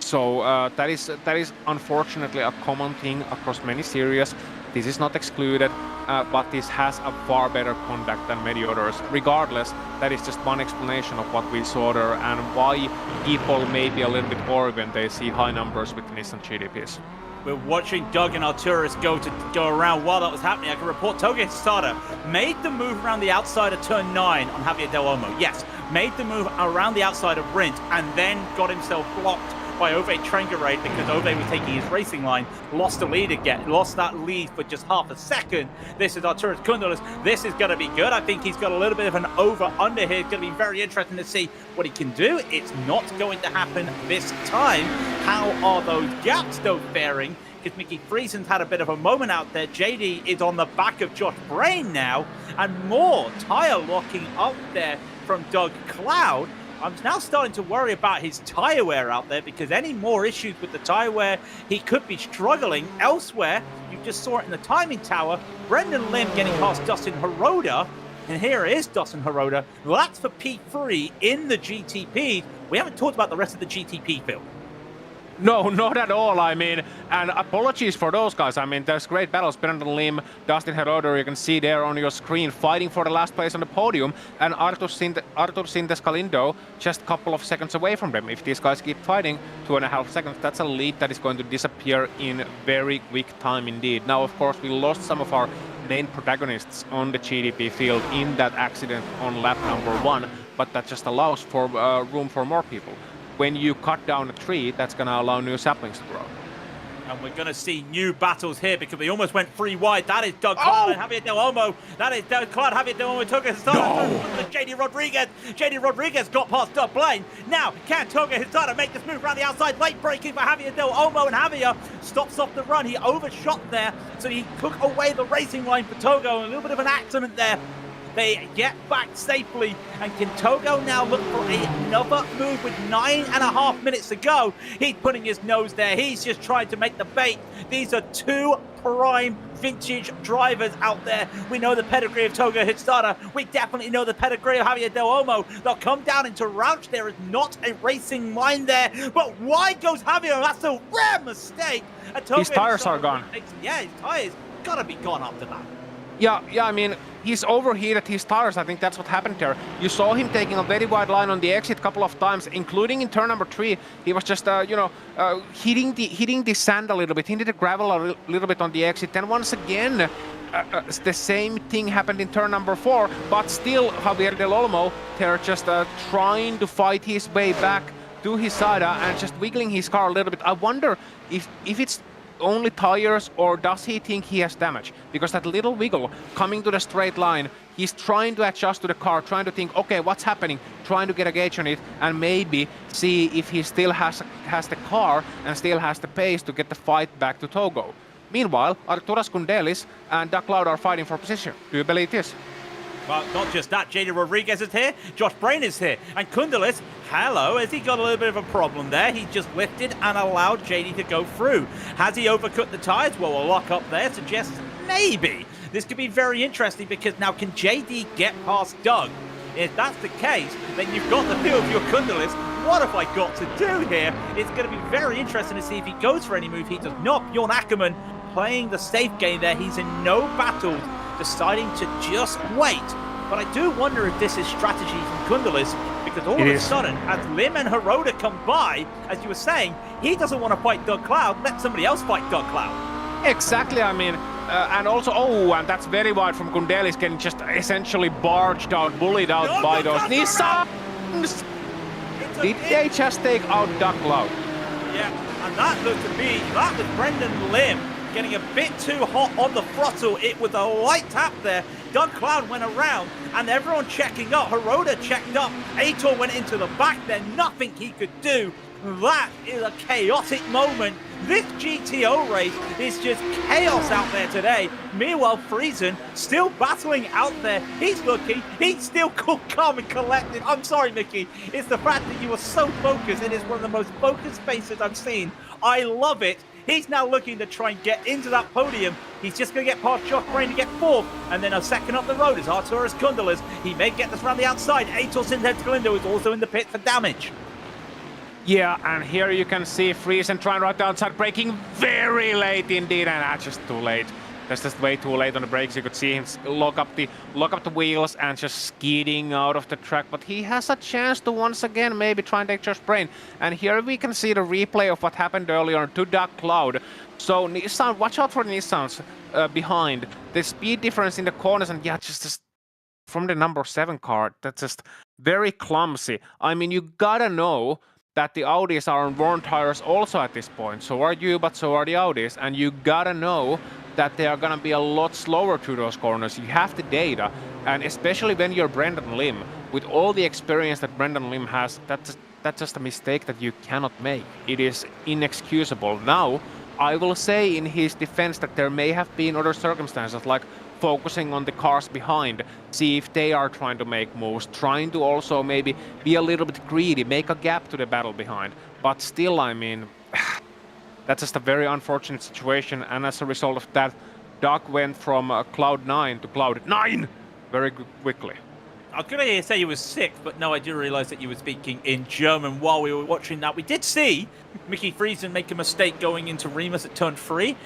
So that is unfortunately a common thing across many series. This is not excluded, but this has a far better conduct than many others. Regardless, that is just one explanation of what we saw there and why people may be a little bit worried when they see high numbers with the Nissan GTPs. We're watching Doug and Arturus go around. While that was happening, I can report Toga Hitsada made the move around the outside of turn 9 on Javier Del Olmo. Yes, made the move around the outside of Rindt and then got himself blocked by Ove Trengerade because Ove was taking his racing line, lost the lead again, lost that lead for just half a second. This is Arturus Kundelis. This is going to be good. I think he's got a little bit of an over-under here. It's going to be very interesting to see what he can do. It's not going to happen this time. How are those gaps, though, faring? Because Mickey Friesen's had a bit of a moment out there. JD is on the back of Josh Brain now, and more tyre locking up there from Doug Cloud. I'm now starting to worry about his tyre wear out there, because any more issues with the tyre wear, he could be struggling elsewhere. You just saw it in the timing tower. Brendan Lim getting past Dustin Hiroda. And here is Dustin Hiroda. That's for P3 in the GTP. We haven't talked about the rest of the GTP field. No, not at all. I mean, and apologies for those guys. I mean, there's great battles. Brendan Lim, Dustin Hiroda, you can see there on your screen, fighting for the last place on the podium. And Artur Sintes Galindo just a couple of seconds away from them. If these guys keep fighting, 2.5 seconds, that's a lead that is going to disappear in very quick time indeed. Now, of course, we lost some of our main protagonists on the GTP field in that accident on lap number 1, but that just allows for room for more people. When you cut down a tree, that's going to allow new saplings to grow. And we're going to see new battles here, because we almost went 3 wide. That is Doug Cloud and Javier Del Olmo. That is Doug Cloud, Javier Del Olmo took Hitsada. JD Rodriguez. JD Rodriguez got past Doug Blaine. Now, can Toga Hitsada make this move around the outside? Late braking for Javier Del Olmo, and Javier stops off the run. He overshot there, so he took away the racing line for Togo. A little bit of an accident there. They get back safely, and can Togo now look for another move with 9.5 minutes to go? He's putting his nose there. He's just trying to make the bait. These are 2 prime vintage drivers out there. We know the pedigree of Toga Hitsada. We definitely know the pedigree of Javier Del Olmo. They'll come down into Rouch. There is not a racing line there, but wide goes Javier. That's a rare mistake. His tires are gone. Yeah, his tires gotta be gone after that. Yeah, I mean, he's overheated his tires. I think that's what happened there. You saw him taking a very wide line on the exit a couple of times, including in turn number 3. He was just, hitting the sand a little bit, hitting the gravel a little bit on the exit. Then once again, the same thing happened in turn number 4, but still Javier Del Olmo, they're just trying to fight his way back to his side and just wiggling his car a little bit. I wonder if it's only tires, or does he think he has damage? Because that little wiggle coming to the straight line, he's trying to adjust to the car, trying to think, okay, what's happening? Trying to get a gauge on it and maybe see if he still has the car and still has the pace to get the fight back to Togo. Meanwhile, Arturas Kundelis and Doug Cloud are fighting for position. Do you believe this? Well, not just that, JD Rodriguez is here, Josh Brain is here, and Kundelis, hello, has he got a little bit of a problem there? He just lifted and allowed JD to go through. Has he overcut the tyres? Well, a lock up there suggests maybe. This could be very interesting, because now can JD get past Doug? If that's the case, then you've got the feel of your Kundelis. What have I got to do here? It's going to be very interesting to see if he goes for any move. He does not. Bjorn Ackerman playing the safe game there. He's in no battle, deciding to just wait. But I do wonder if this is strategy from Kundelis, because all of a sudden, as Lim and Hiroda come by, as you were saying, he doesn't want to fight Doug Cloud. Let somebody else fight Doug Cloud. Exactly, I mean, and also, and that's very wide from Kundelis, getting just essentially barged out, bullied out by those Nissans. Did they just take out Doug Cloud? Yeah, and that looked to be, that was Brendan Lim getting a bit too hot on the throttle. It was a light tap there. Doug Cloud went around, and everyone checking up. Hiroda checked up. Aitor went into the back there. Nothing he could do. That is a chaotic moment This GTO race is just chaos out there today. Meanwhile, Friesen still battling out there. He's lucky. He's still cool, calm and collected. I'm sorry, Mickey. It's the fact that you are so focused. It is one of the most focused faces I've seen. I love it. He's now looking to try and get into that podium. He's just going to get past Josh Brain to get fourth, and then a second up the road is Arturas Kundelis. He may get this around the outside. Aitor Sintet-Galindo is also in the pit for damage. Yeah, and here you can see Friesen trying right outside, braking very late indeed, and that's just too late. That's just way too late on the brakes. You could see him lock up the wheels and just skidding out of the track. But he has a chance to once again maybe try and take Josh Brain. And here we can see the replay of what happened earlier to Dark Cloud. So Nissan, watch out for Nissans behind. The speed difference in the corners, and yeah, just from the number 7 car, that's just very clumsy. I mean, you gotta know that the Audis are on worn tires also at this point. So are you, but so are the Audis. And you gotta know that they are gonna be a lot slower through those corners. You have the data, and especially when you're Brendan Lim, with all the experience that Brendan Lim has, that's just a mistake that you cannot make. It is inexcusable. Now, I will say in his defense that there may have been other circumstances, like focusing on the cars behind, see if they are trying to make moves, trying to also maybe be a little bit greedy, make a gap to the battle behind. But still, I mean, that's just a very unfortunate situation, and as a result of that, Doc went from Cloud 9 to Cloud 9 very quickly. I was going to say you were sick, but no, I do realise that you were speaking in German while we were watching that. We did see Mickey Friesen make a mistake going into Remus at turn 3.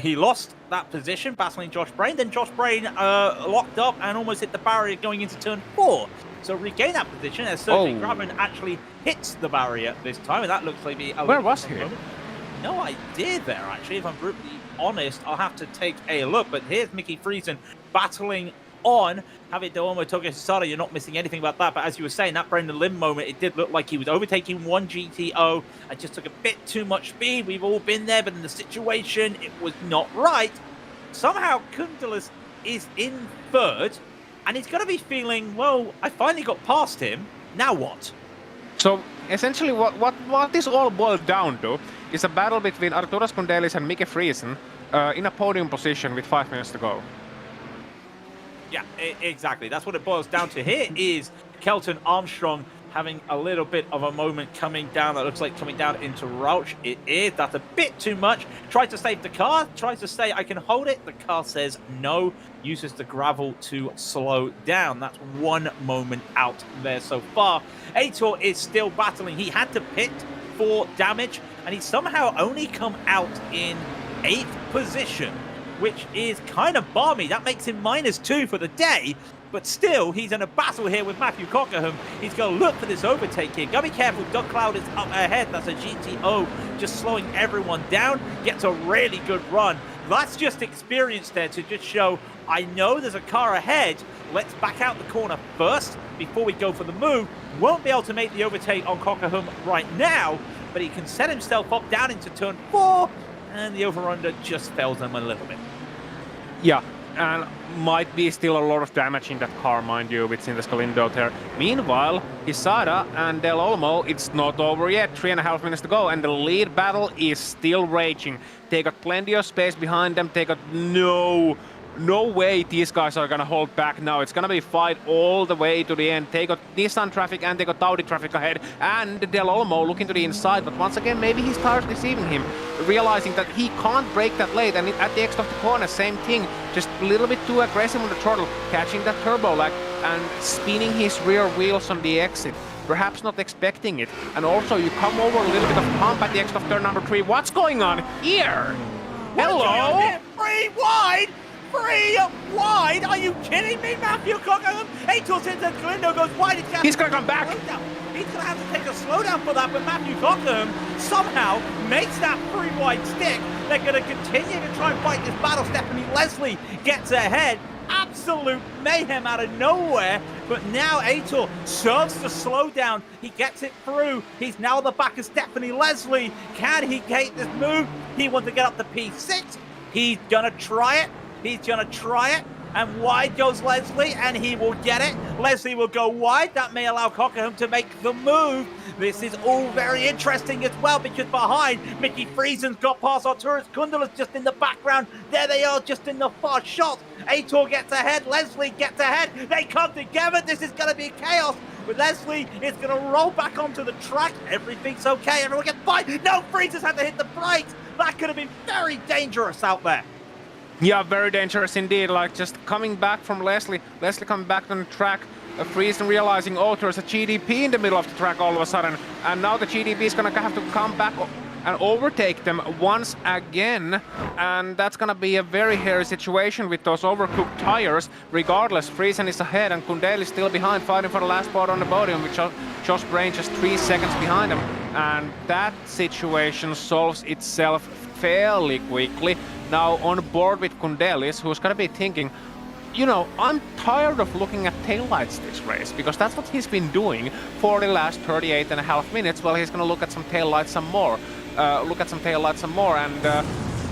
He lost that position, battling Josh Brain. Then Josh Brain locked up and almost hit the barrier going into turn 4. So regain that position as Sergei Graben actually hits the barrier this time, and that looks like a Where was he? No idea there, actually. If I'm brutally honest, I'll have to take a look. But here's Mickey Friesen battling on Javier Delmo, Tokyo Sasada. You're not missing anything about that. But as you were saying, that Brendan Lim moment, it did look like he was overtaking one GTO and just took a bit too much speed. We've all been there, but in the situation, it was not right. Somehow, Kundelis is in third, and he's going to be feeling, well, I finally got past him. Now what? So essentially, what this all boiled down to is a battle between Arturas Kundelis and Mickey Friesen in a podium position with 5 minutes to go. Yeah, exactly. That's what it boils down to. Here is Kelton Armstrong having a little bit of a moment coming down. That looks like coming down into Rauch. It is. That's a bit too much. Tries to save the car. Tries to say, I can hold it. The car says no. Uses the gravel to slow down. That's one moment out there so far. Aitor is still battling. He had to pit for damage, and he's somehow only come out in 8th position, which is kind of balmy. That makes him -2 for the day, but still, he's in a battle here with Matthew Cockerham. He's going to look for this overtake here. Got to be careful. Doug Cloud is up ahead. That's a GTO just slowing everyone down. Gets a really good run. That's just experience there to just show, I know there's a car ahead. Let's back out the corner first before we go for the move. Won't be able to make the overtake on Cockerham right now, but he can set himself up down into turn 4, and the over-under just fails him a little bit. Yeah, and might be still a lot of damage in that car, mind you, with Sintes Galindo there. Meanwhile, Hisada and Del Olmo, it's not over yet. 3.5 minutes to go, and the lead battle is still raging. They got plenty of space behind them. They got no way these guys are gonna hold back now. It's gonna be fight all the way to the end. They got Nissan traffic and they got Audi traffic ahead, and Del Olmo looking to the inside, but once again, maybe his tires deceiving him, realizing that he can't brake that late, and at the exit of the corner, same thing, just a little bit too aggressive on the throttle, catching that turbo lag and spinning his rear wheels on the exit. Perhaps not expecting it, and also you come over a little bit of hump at the exit of turn number 3. What's going on here? Hello? 3 wide! 3 wide! Are you kidding me, Matthew Cockerham? Aitor Sintet-Galindo goes wide. He's gonna come back! He's gonna have to take a slowdown for that, but Matthew Cockerham somehow makes that 3 wide stick. They're gonna continue to try and fight this battle. Stephanie Leslie gets ahead. Absolute mayhem out of nowhere, but now Aitor serves the slowdown. He gets it through. He's now at the back of Stephanie Leslie. Can he take this move? He wants to get up to P6. He's gonna try it. He's gonna try it. And wide goes Leslie, and he will get it. Leslie will go wide. That may allow Cockerham to make the move. This is all very interesting as well, because behind, Mickey Friesen's got past Arturus Kundala's just in the background. There they are, just in the far shot. Aitor gets ahead. Leslie gets ahead. They come together. This is going to be chaos. But Leslie is going to roll back onto the track. Everything's okay. Everyone gets by. No, Friesen's had to hit the brakes. That could have been very dangerous out there. Yeah, very dangerous indeed. Like just coming back from Leslie coming back on the track, Friesen realizing, oh, there's a GTP in the middle of the track all of a sudden, and now the GTP is gonna have to come back and overtake them once again, and that's gonna be a very hairy situation with those overcooked tires. Regardless, Friesen is ahead and Kundale is still behind, fighting for the last spot on the podium, with Josh Brain just 3 seconds behind him, and that situation solves itself fairly quickly. Now on board with Kundelis, who's gonna be thinking, you know, I'm tired of looking at taillights this race, because that's what he's been doing for the last 38.5 minutes. Well, he's gonna look at some taillights some more. And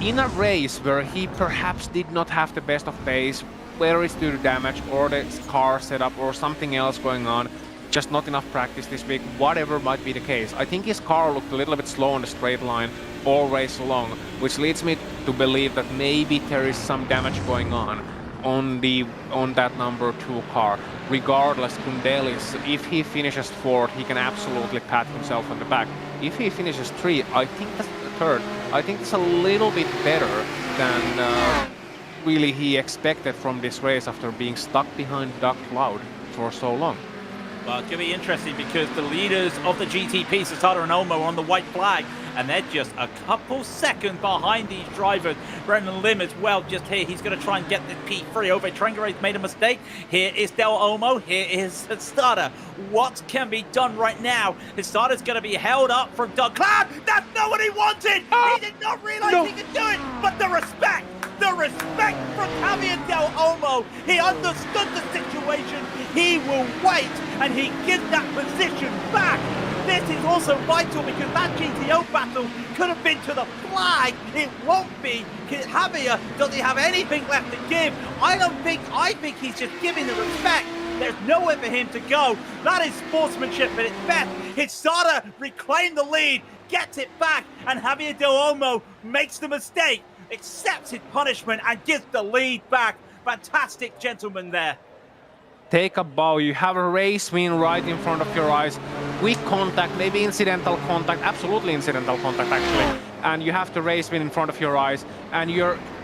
in a race where he perhaps did not have the best of pace, whether it's due to damage or the car setup or something else going on, just not enough practice this week, whatever might be the case, I think his car looked a little bit slow on the straight line all race long, which leads me to believe that maybe there is some damage going on that number 2 car. Regardless, Kundelis, if he finishes 4th, he can absolutely pat himself on the back. If he finishes 3, I think that's the 3rd. I think it's a little bit better than really he expected from this race after being stuck behind Doug Cloud for so long. Well, it's going to be interesting because the leaders of the GTP, Sasada and Olmo, are on the white flag, and they're just a couple seconds behind these drivers. Brendan Lim as well, just here. He's going to try and get the P3 over. Trengare's made a mistake. Here is Del Olmo. Here is Sasada. What can be done right now? Sasada's going to be held up from Doug Cloud. That's not what he wanted. He did not realize he could do it, but the respect from Javier Del Olmo. He understood the situation. He will wait, and he gives that position back. This is also vital because that GTO battle could have been to the flag. It won't be. Javier, does he have anything left to give? I think he's just giving the respect. There's nowhere for him to go. That is sportsmanship at its best. Hisada reclaimed the lead, gets it back, and Javier Del Olmo makes the mistake, accepts his punishment, and gives the lead back. Fantastic gentleman there. Take a bow. You have a race win right in front of your eyes. Quick contact, maybe incidental contact, absolutely incidental contact actually. And you have the race win in front of your eyes, and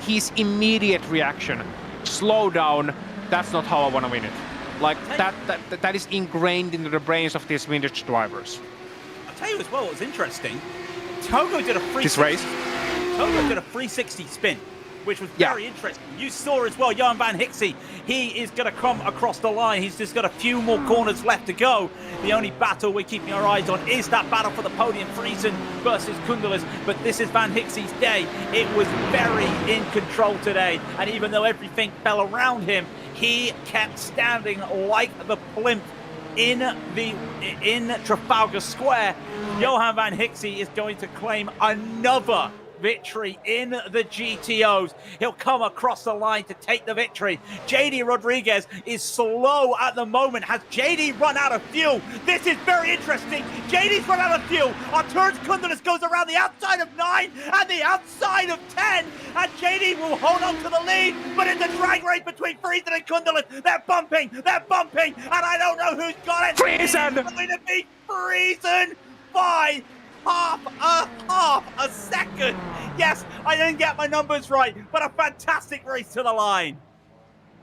his immediate reaction, slow down, that's not how I want to win it. Like that is ingrained into the brains of these vintage drivers. I'll tell you as well, what was interesting. Togo did a 360 spin, which was very interesting. You saw as well, Johan Van Hixie, he is going to come across the line. He's just got a few more corners left to go. The only battle we're keeping our eyes on is that battle for the podium, Friesen versus Kundalis. But this is Van Hixie's day. It was very in control today. And even though everything fell around him, he kept standing like the plinth in Trafalgar Square. Johan Van Hixie is going to claim another victory in the GTOs. He'll come across the line to take the victory. JD Rodriguez is slow at the moment. Has JD run out of fuel? This is very interesting. JD's run out of fuel. Arturus Kundalis goes around the outside of 9 and the outside of 10, and JD will hold on to the lead, but in the drag race between Friesen and Kundalis, they're bumping, and I don't know who's got it. Friesen! It's going to be Friesen by half a second. Yes, I didn't get my numbers right, but a fantastic race to the line.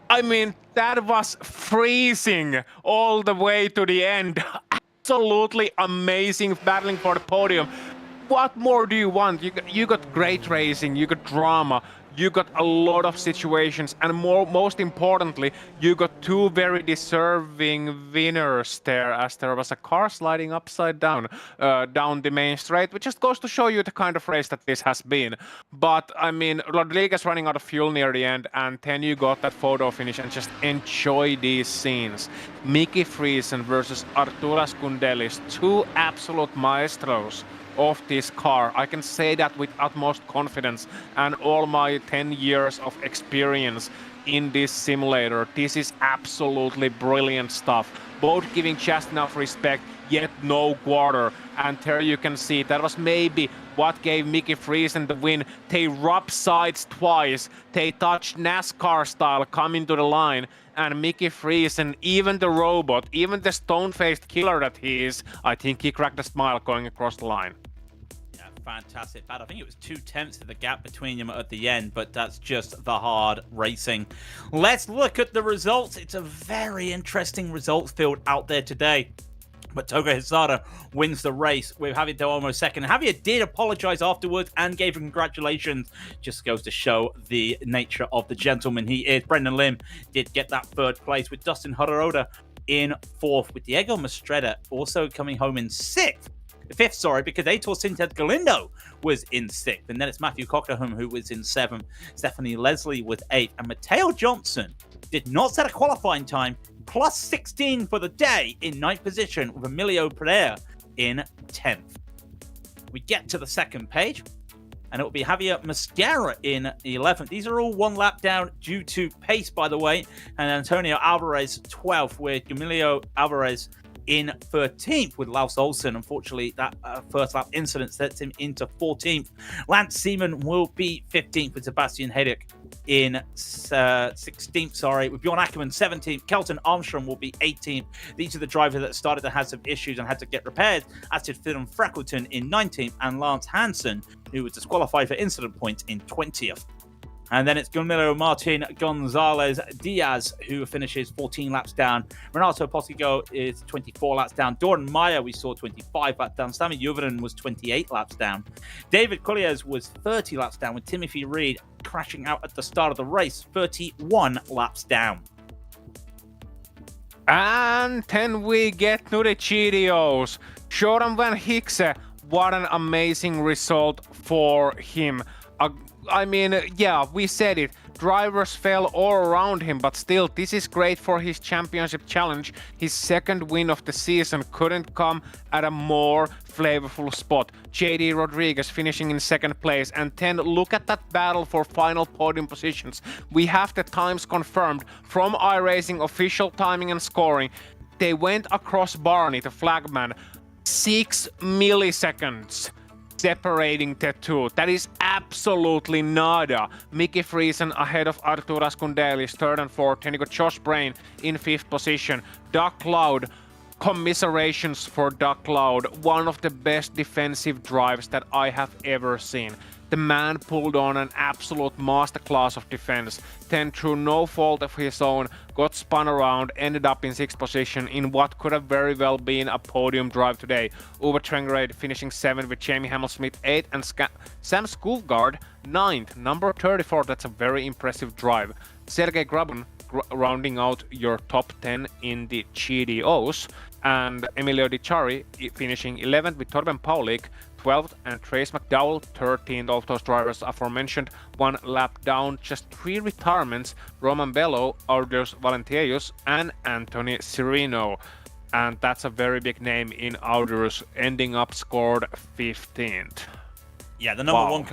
I mean, that was freezing all the way to the end. Absolutely amazing, battling for the podium. What more do you want? You got great racing, you got drama, you got a lot of situations, and most importantly, you got 2 very deserving winners there, as there was a car sliding upside down down the main straight, which just goes to show you the kind of race that this has been. But I mean, Rodriguez running out of fuel near the end, and then you got that photo finish, and just enjoy these scenes. Mickey Friesen versus Arturas Kundelis, 2 absolute maestros of this car. I can say that with utmost confidence, and all my 10 years of experience in this simulator. This is absolutely brilliant stuff. Both giving just enough respect, yet no quarter. And there you can see that was maybe what gave Mickey Friesen the win. They rubbed sides twice. They touched NASCAR style coming to the line. And Mickey Friesen, even the robot, even the stone-faced killer that he is, I think he cracked a smile going across the line. Fantastic. I think it was 2/10 of the gap between them at the end, but that's just the hard racing. Let's look at the results. It's a very interesting results field out there today. But Togo Hisada wins the race with Javier Del Olmo second. Javier did apologize afterwards and gave congratulations. Just goes to show the nature of the gentleman he is. Brendan Lim did get that third place with Dustin Hararoda in fourth, with Diego Mastretta also coming home in fifth, because Aitor Sinted Galindo was in sixth. And then it's Matthew Cockerham who was in seventh. Stephanie Leslie was eighth. And Mateo Johnson did not set a qualifying time, plus 16 for the day in ninth position, with Emilio Pereira in 10th. We get to the second page, and it will be Javier Mascara in 11th. These are all one lap down due to pace, by the way. And Antonio Alvarez 12th, with Emilio Alvarez in 13th, with Laus Olsen. Unfortunately, that first lap incident sets him into 14th. Lance Seaman will be 15th, with Sebastian Hayek in 16th, with Bjorn Ackerman 17th. Kelton Armstrong will be 18th. These are the drivers that started to have some issues and had to get repaired, as did Phil Freckleton in 19th, and Lance Hansen, who was disqualified for incident points, in 20th. And then it's Camilo Martin Gonzalez Diaz, who finishes 14 laps down. Renato Postigo is 24 laps down. Doran Meyer, we saw 25 laps down. Sami Juvenen was 28 laps down. David Colliers was 30 laps down, with Timothy Reed crashing out at the start of the race, 31 laps down. And then we get to the GTOs. Jordan Van Hickse, what an amazing result for him. I mean, yeah, we said it. Drivers fell all around him, but still, this is great for his championship challenge. His second win of the season couldn't come at a more flavorful spot. JD Rodriguez finishing in second place. And then look at that battle for final podium positions. We have the times confirmed from iRacing official timing and scoring. They went across Barney, the flagman, 6 milliseconds. Separating the two. That is absolutely nada. Mickey Friesen ahead of Artur Askundelis, third and fourth. Then you got Josh Brain in fifth position. Doug Cloud, commiserations for Doug Cloud. One of the best defensive drives that I have ever seen. The man pulled on an absolute masterclass of defense. Then through no fault of his own, got spun around, ended up in sixth position in what could have very well been a podium drive today. Uwe Trengerade finishing seventh, with Jamie Hamilsmith 8th and Sam Skulgard 9th. Number 34, that's a very impressive drive. Sergei Grabun rounding out your top 10 in the GDOs. And Emilio Di Ciari finishing 11th, with Torben Paulik 12th and Trace McDowell 13th. All those drivers aforementioned, one lap down, just 3 retirements: Roman Bello, Audios Valentieus and Anthony Cirino. And that's a very big name in Audios, ending up scored 15th. Yeah, the number one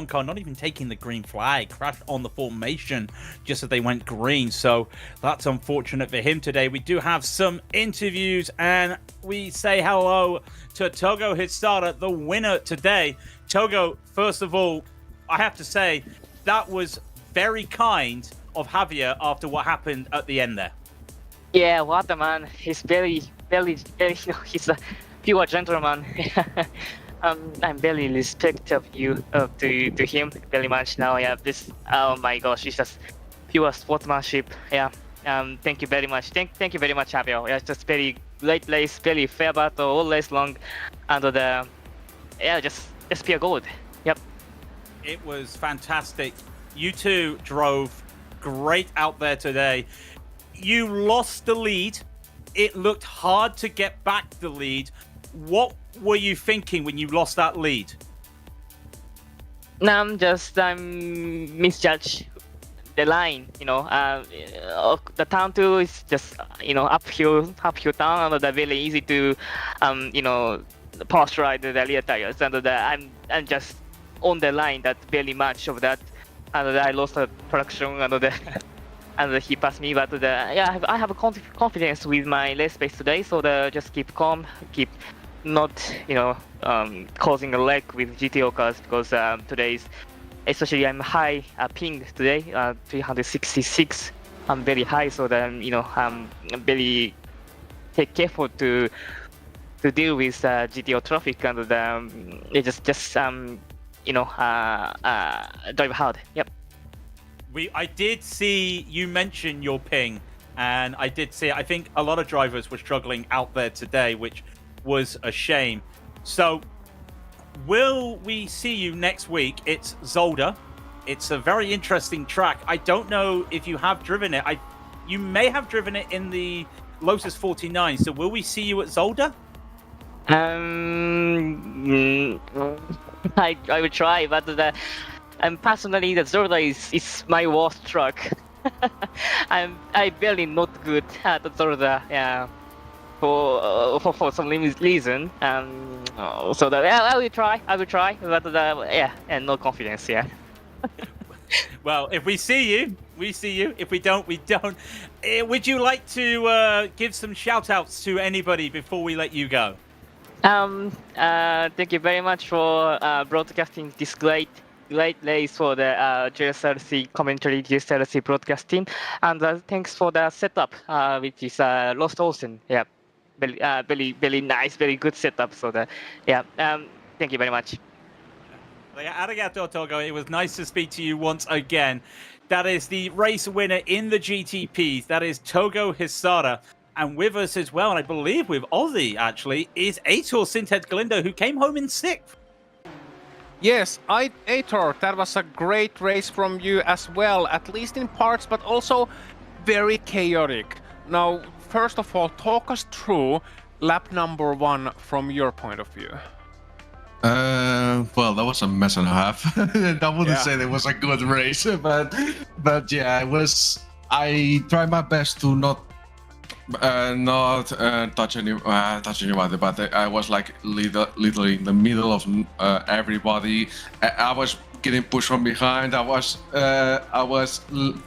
car, not even taking the green flag, crashed on the formation just as they went green. So that's unfortunate for him today. We do have some interviews, and we say hello to Togo Hisada, the winner today. Togo, first of all, I have to say that was very kind of Javier after what happened at the end there. Yeah, what a man. He's very, he's a pure gentleman. I'm very respect of you to him very much now. Yeah, this, oh my gosh, it's just pure sportsmanship. Yeah, thank you very much. Thank you very much, Javier. Yeah, it's just very great race, very fair battle all race long, and just pure gold. Yep. It was fantastic. You two drove great out there today. You lost the lead. It looked hard to get back the lead. What were you thinking when you lost that lead? I'm misjudged the line. The turn 2 is just uphill turn, and very easy to post ride the rear tires, and I'm just on the line that very much of that and I lost the traction, and and he passed me. But yeah, I have a confidence with my race pace today, so just keep calm, keep not causing a lag with GTO cars, because today's, especially I'm high ping today, 366. I'm very high, so then I'm very take careful to deal with GTO traffic, and they just drive hard. Yep. I did see you mention your ping, and I did see. I think a lot of drivers were struggling out there today, which was a shame. So, will we see you next week? It's Zolder. It's a very interesting track. I don't know if you have driven it. You may have driven it in the Lotus 49. So, will we see you at Zolder? I will try, but personally, the Zolder is my worst truck. I barely not good at the Zolder. Yeah. For some reason, so I will try, but yeah, and no confidence, yeah. Well, if we see you, we see you. If we don't, we don't. Would you like to give some shout-outs to anybody before we let you go? Thank you very much for broadcasting this great race for the JSRC commentary, JSRC broadcasting, and thanks for the setup, which is Lost Ocean. Yeah. Very nice, very good setup. So thank you very much. Arigato, Togo. It was nice to speak to you once again. That is the race winner in the GTPs. That is Togo Hisara. And with us as well, and I believe with Aussie actually, is Aitor Sintet Galindo, who came home in 6th. Yes, Aitor, that was a great race from you as well, at least in parts, but also very chaotic. Now, first of all, talk us through lap number 1 from your point of view. Well, that was a mess and a half. I wouldn't say it was a good race, but yeah, it was. I tried my best to not touch anybody, but I was like literally in the middle of everybody. I was getting pushed from behind. I was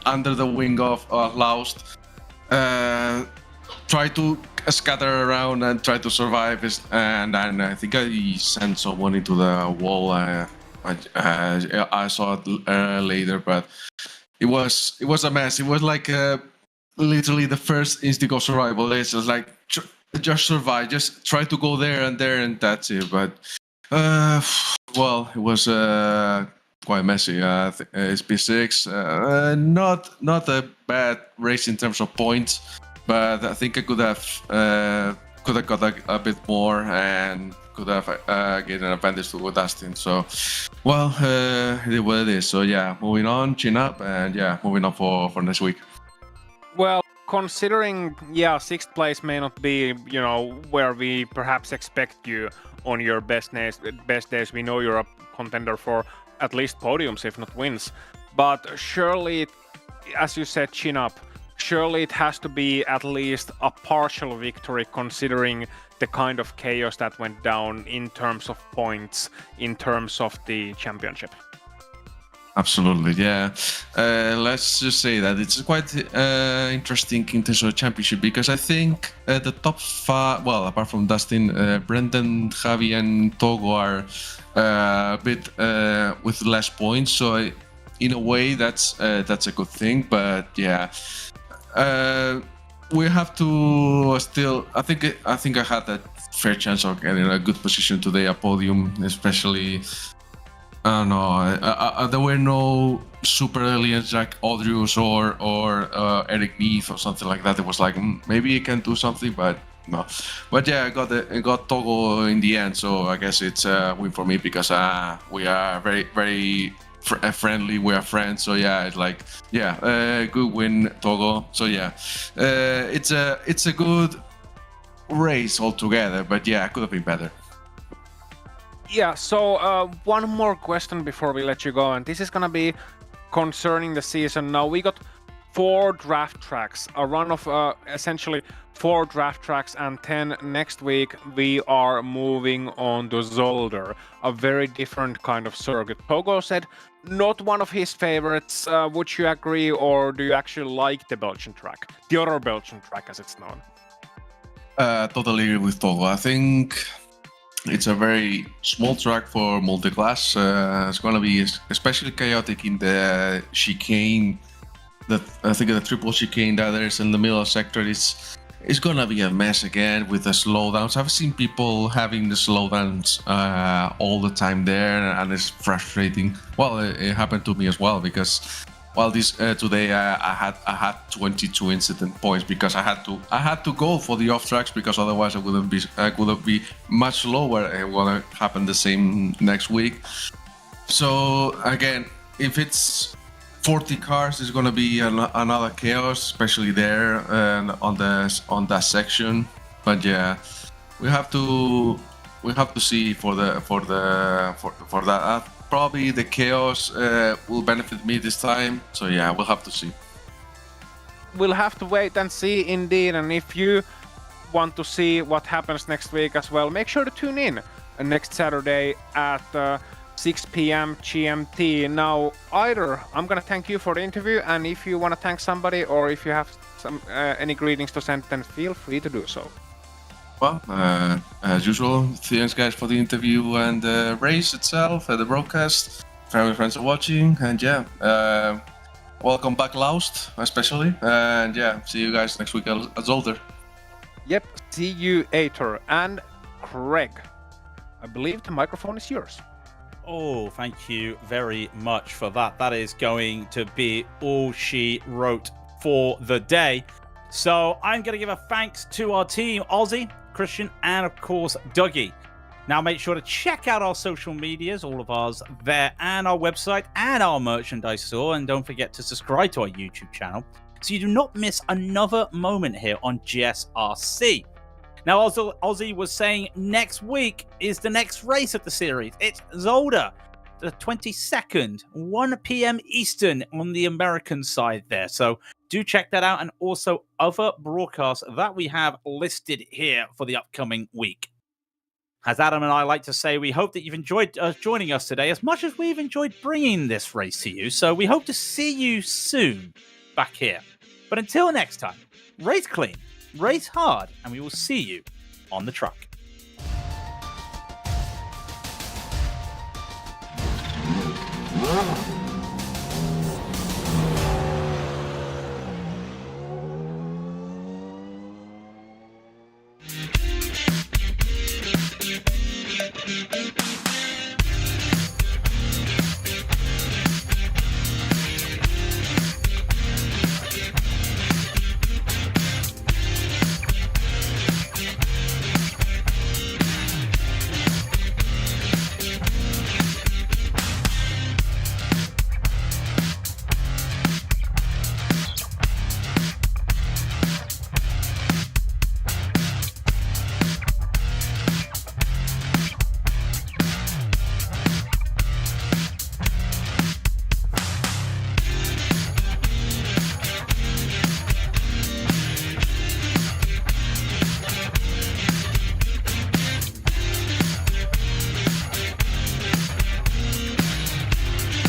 under the wing of Laust. Try to scatter around and try to survive, and I think I sent someone into the wall. I saw it later, but it was a mess. It was like literally the first instinct of survival. It's just like just survive, just try to go there, and that's it. But well, it was quite messy. It's P6, not a bad race in terms of points. But I think I could have got a bit more and could have gained an advantage to Dustin. So, well, it is what it is. So yeah, moving on, chin up, and yeah, moving on for next week. Well, considering 6th place may not be where we perhaps expect you on your best days. We know you're a contender for at least podiums, if not wins. But surely, as you said, chin up. Surely it has to be at least a partial victory, considering the kind of chaos that went down in terms of points, in terms of the championship. Absolutely, yeah. Let's just say that it's quite interesting in terms of championship, because I think the top 5, well, apart from Dustin, Brendan, Javi, and Togo are a bit with less points. So in a way, that's a good thing. But yeah. We have to still. I think I had a fair chance of getting a good position today, a podium, especially. I don't know. There were no super aliens like Audrius or Eric Neath or something like that. It was like maybe he can do something, but no. But yeah, I got Togo in the end, so I guess it's a win for me, because we are very very friendly. We are friends, so yeah, it's like good win, Togo. So yeah, it's a good race altogether, but yeah, it could have been better. Yeah, so one more question before we let you go, and this is gonna be concerning the season. Now, we got 4 draft tracks, a run of essentially 4 draft tracks, and 10 next week. We are moving on to Zolder, a very different kind of circuit. Pogo said not one of his favorites. Would you agree, or do you actually like the Belgian track? The other Belgian track, as it's known. Totally agree with Togo. I think it's a very small track for multiclass. It's going to be especially chaotic in the chicane. I think the triple chicane that there is in the middle sector is going to be a mess again with the slowdowns. I've seen people having the slowdowns all the time there, and it's frustrating. Well, it happened to me as well, because today I had 22 incident points because I had to go for the off tracks, because otherwise I wouldn't be much slower. It will happen the same next week. So again, if it's 40 cars, is going to be another chaos, especially there and on that section. But yeah, we have to see for that. Probably the chaos will benefit me this time. So yeah, we'll have to see. We'll have to wait and see indeed. And if you want to see what happens next week as well, make sure to tune in next Saturday at 6 p.m. GMT. Now, either I'm gonna thank you for the interview, and if you want to thank somebody, or if you have some any greetings to send, then feel free to do so. Well, as usual, thanks guys for the interview and the race itself, the broadcast. Family friends are watching, and yeah, welcome back, Laust, especially, and yeah, see you guys next week at Zolder. Yep, see you later. And Craig, I believe the microphone is yours. Oh, thank you very much for that. That is going to be all she wrote for the day. So I'm going to give a thanks to our team, Ozzy, Christian, and of course, Dougie. Now make sure to check out our social medias, all of ours there, and our website, and our merchandise store. And don't forget to subscribe to our YouTube channel so you do not miss another moment here on GSRC. Now, Ozzy was saying next week is the next race of the series. It's Zolder, the 22nd, 1 p.m. Eastern on the American side there. So do check that out, and also other broadcasts that we have listed here for the upcoming week. As Adam and I like to say, we hope that you've enjoyed joining us today as much as we've enjoyed bringing this race to you. So we hope to see you soon back here. But until next time, race clean, race hard, and we will see you on the track.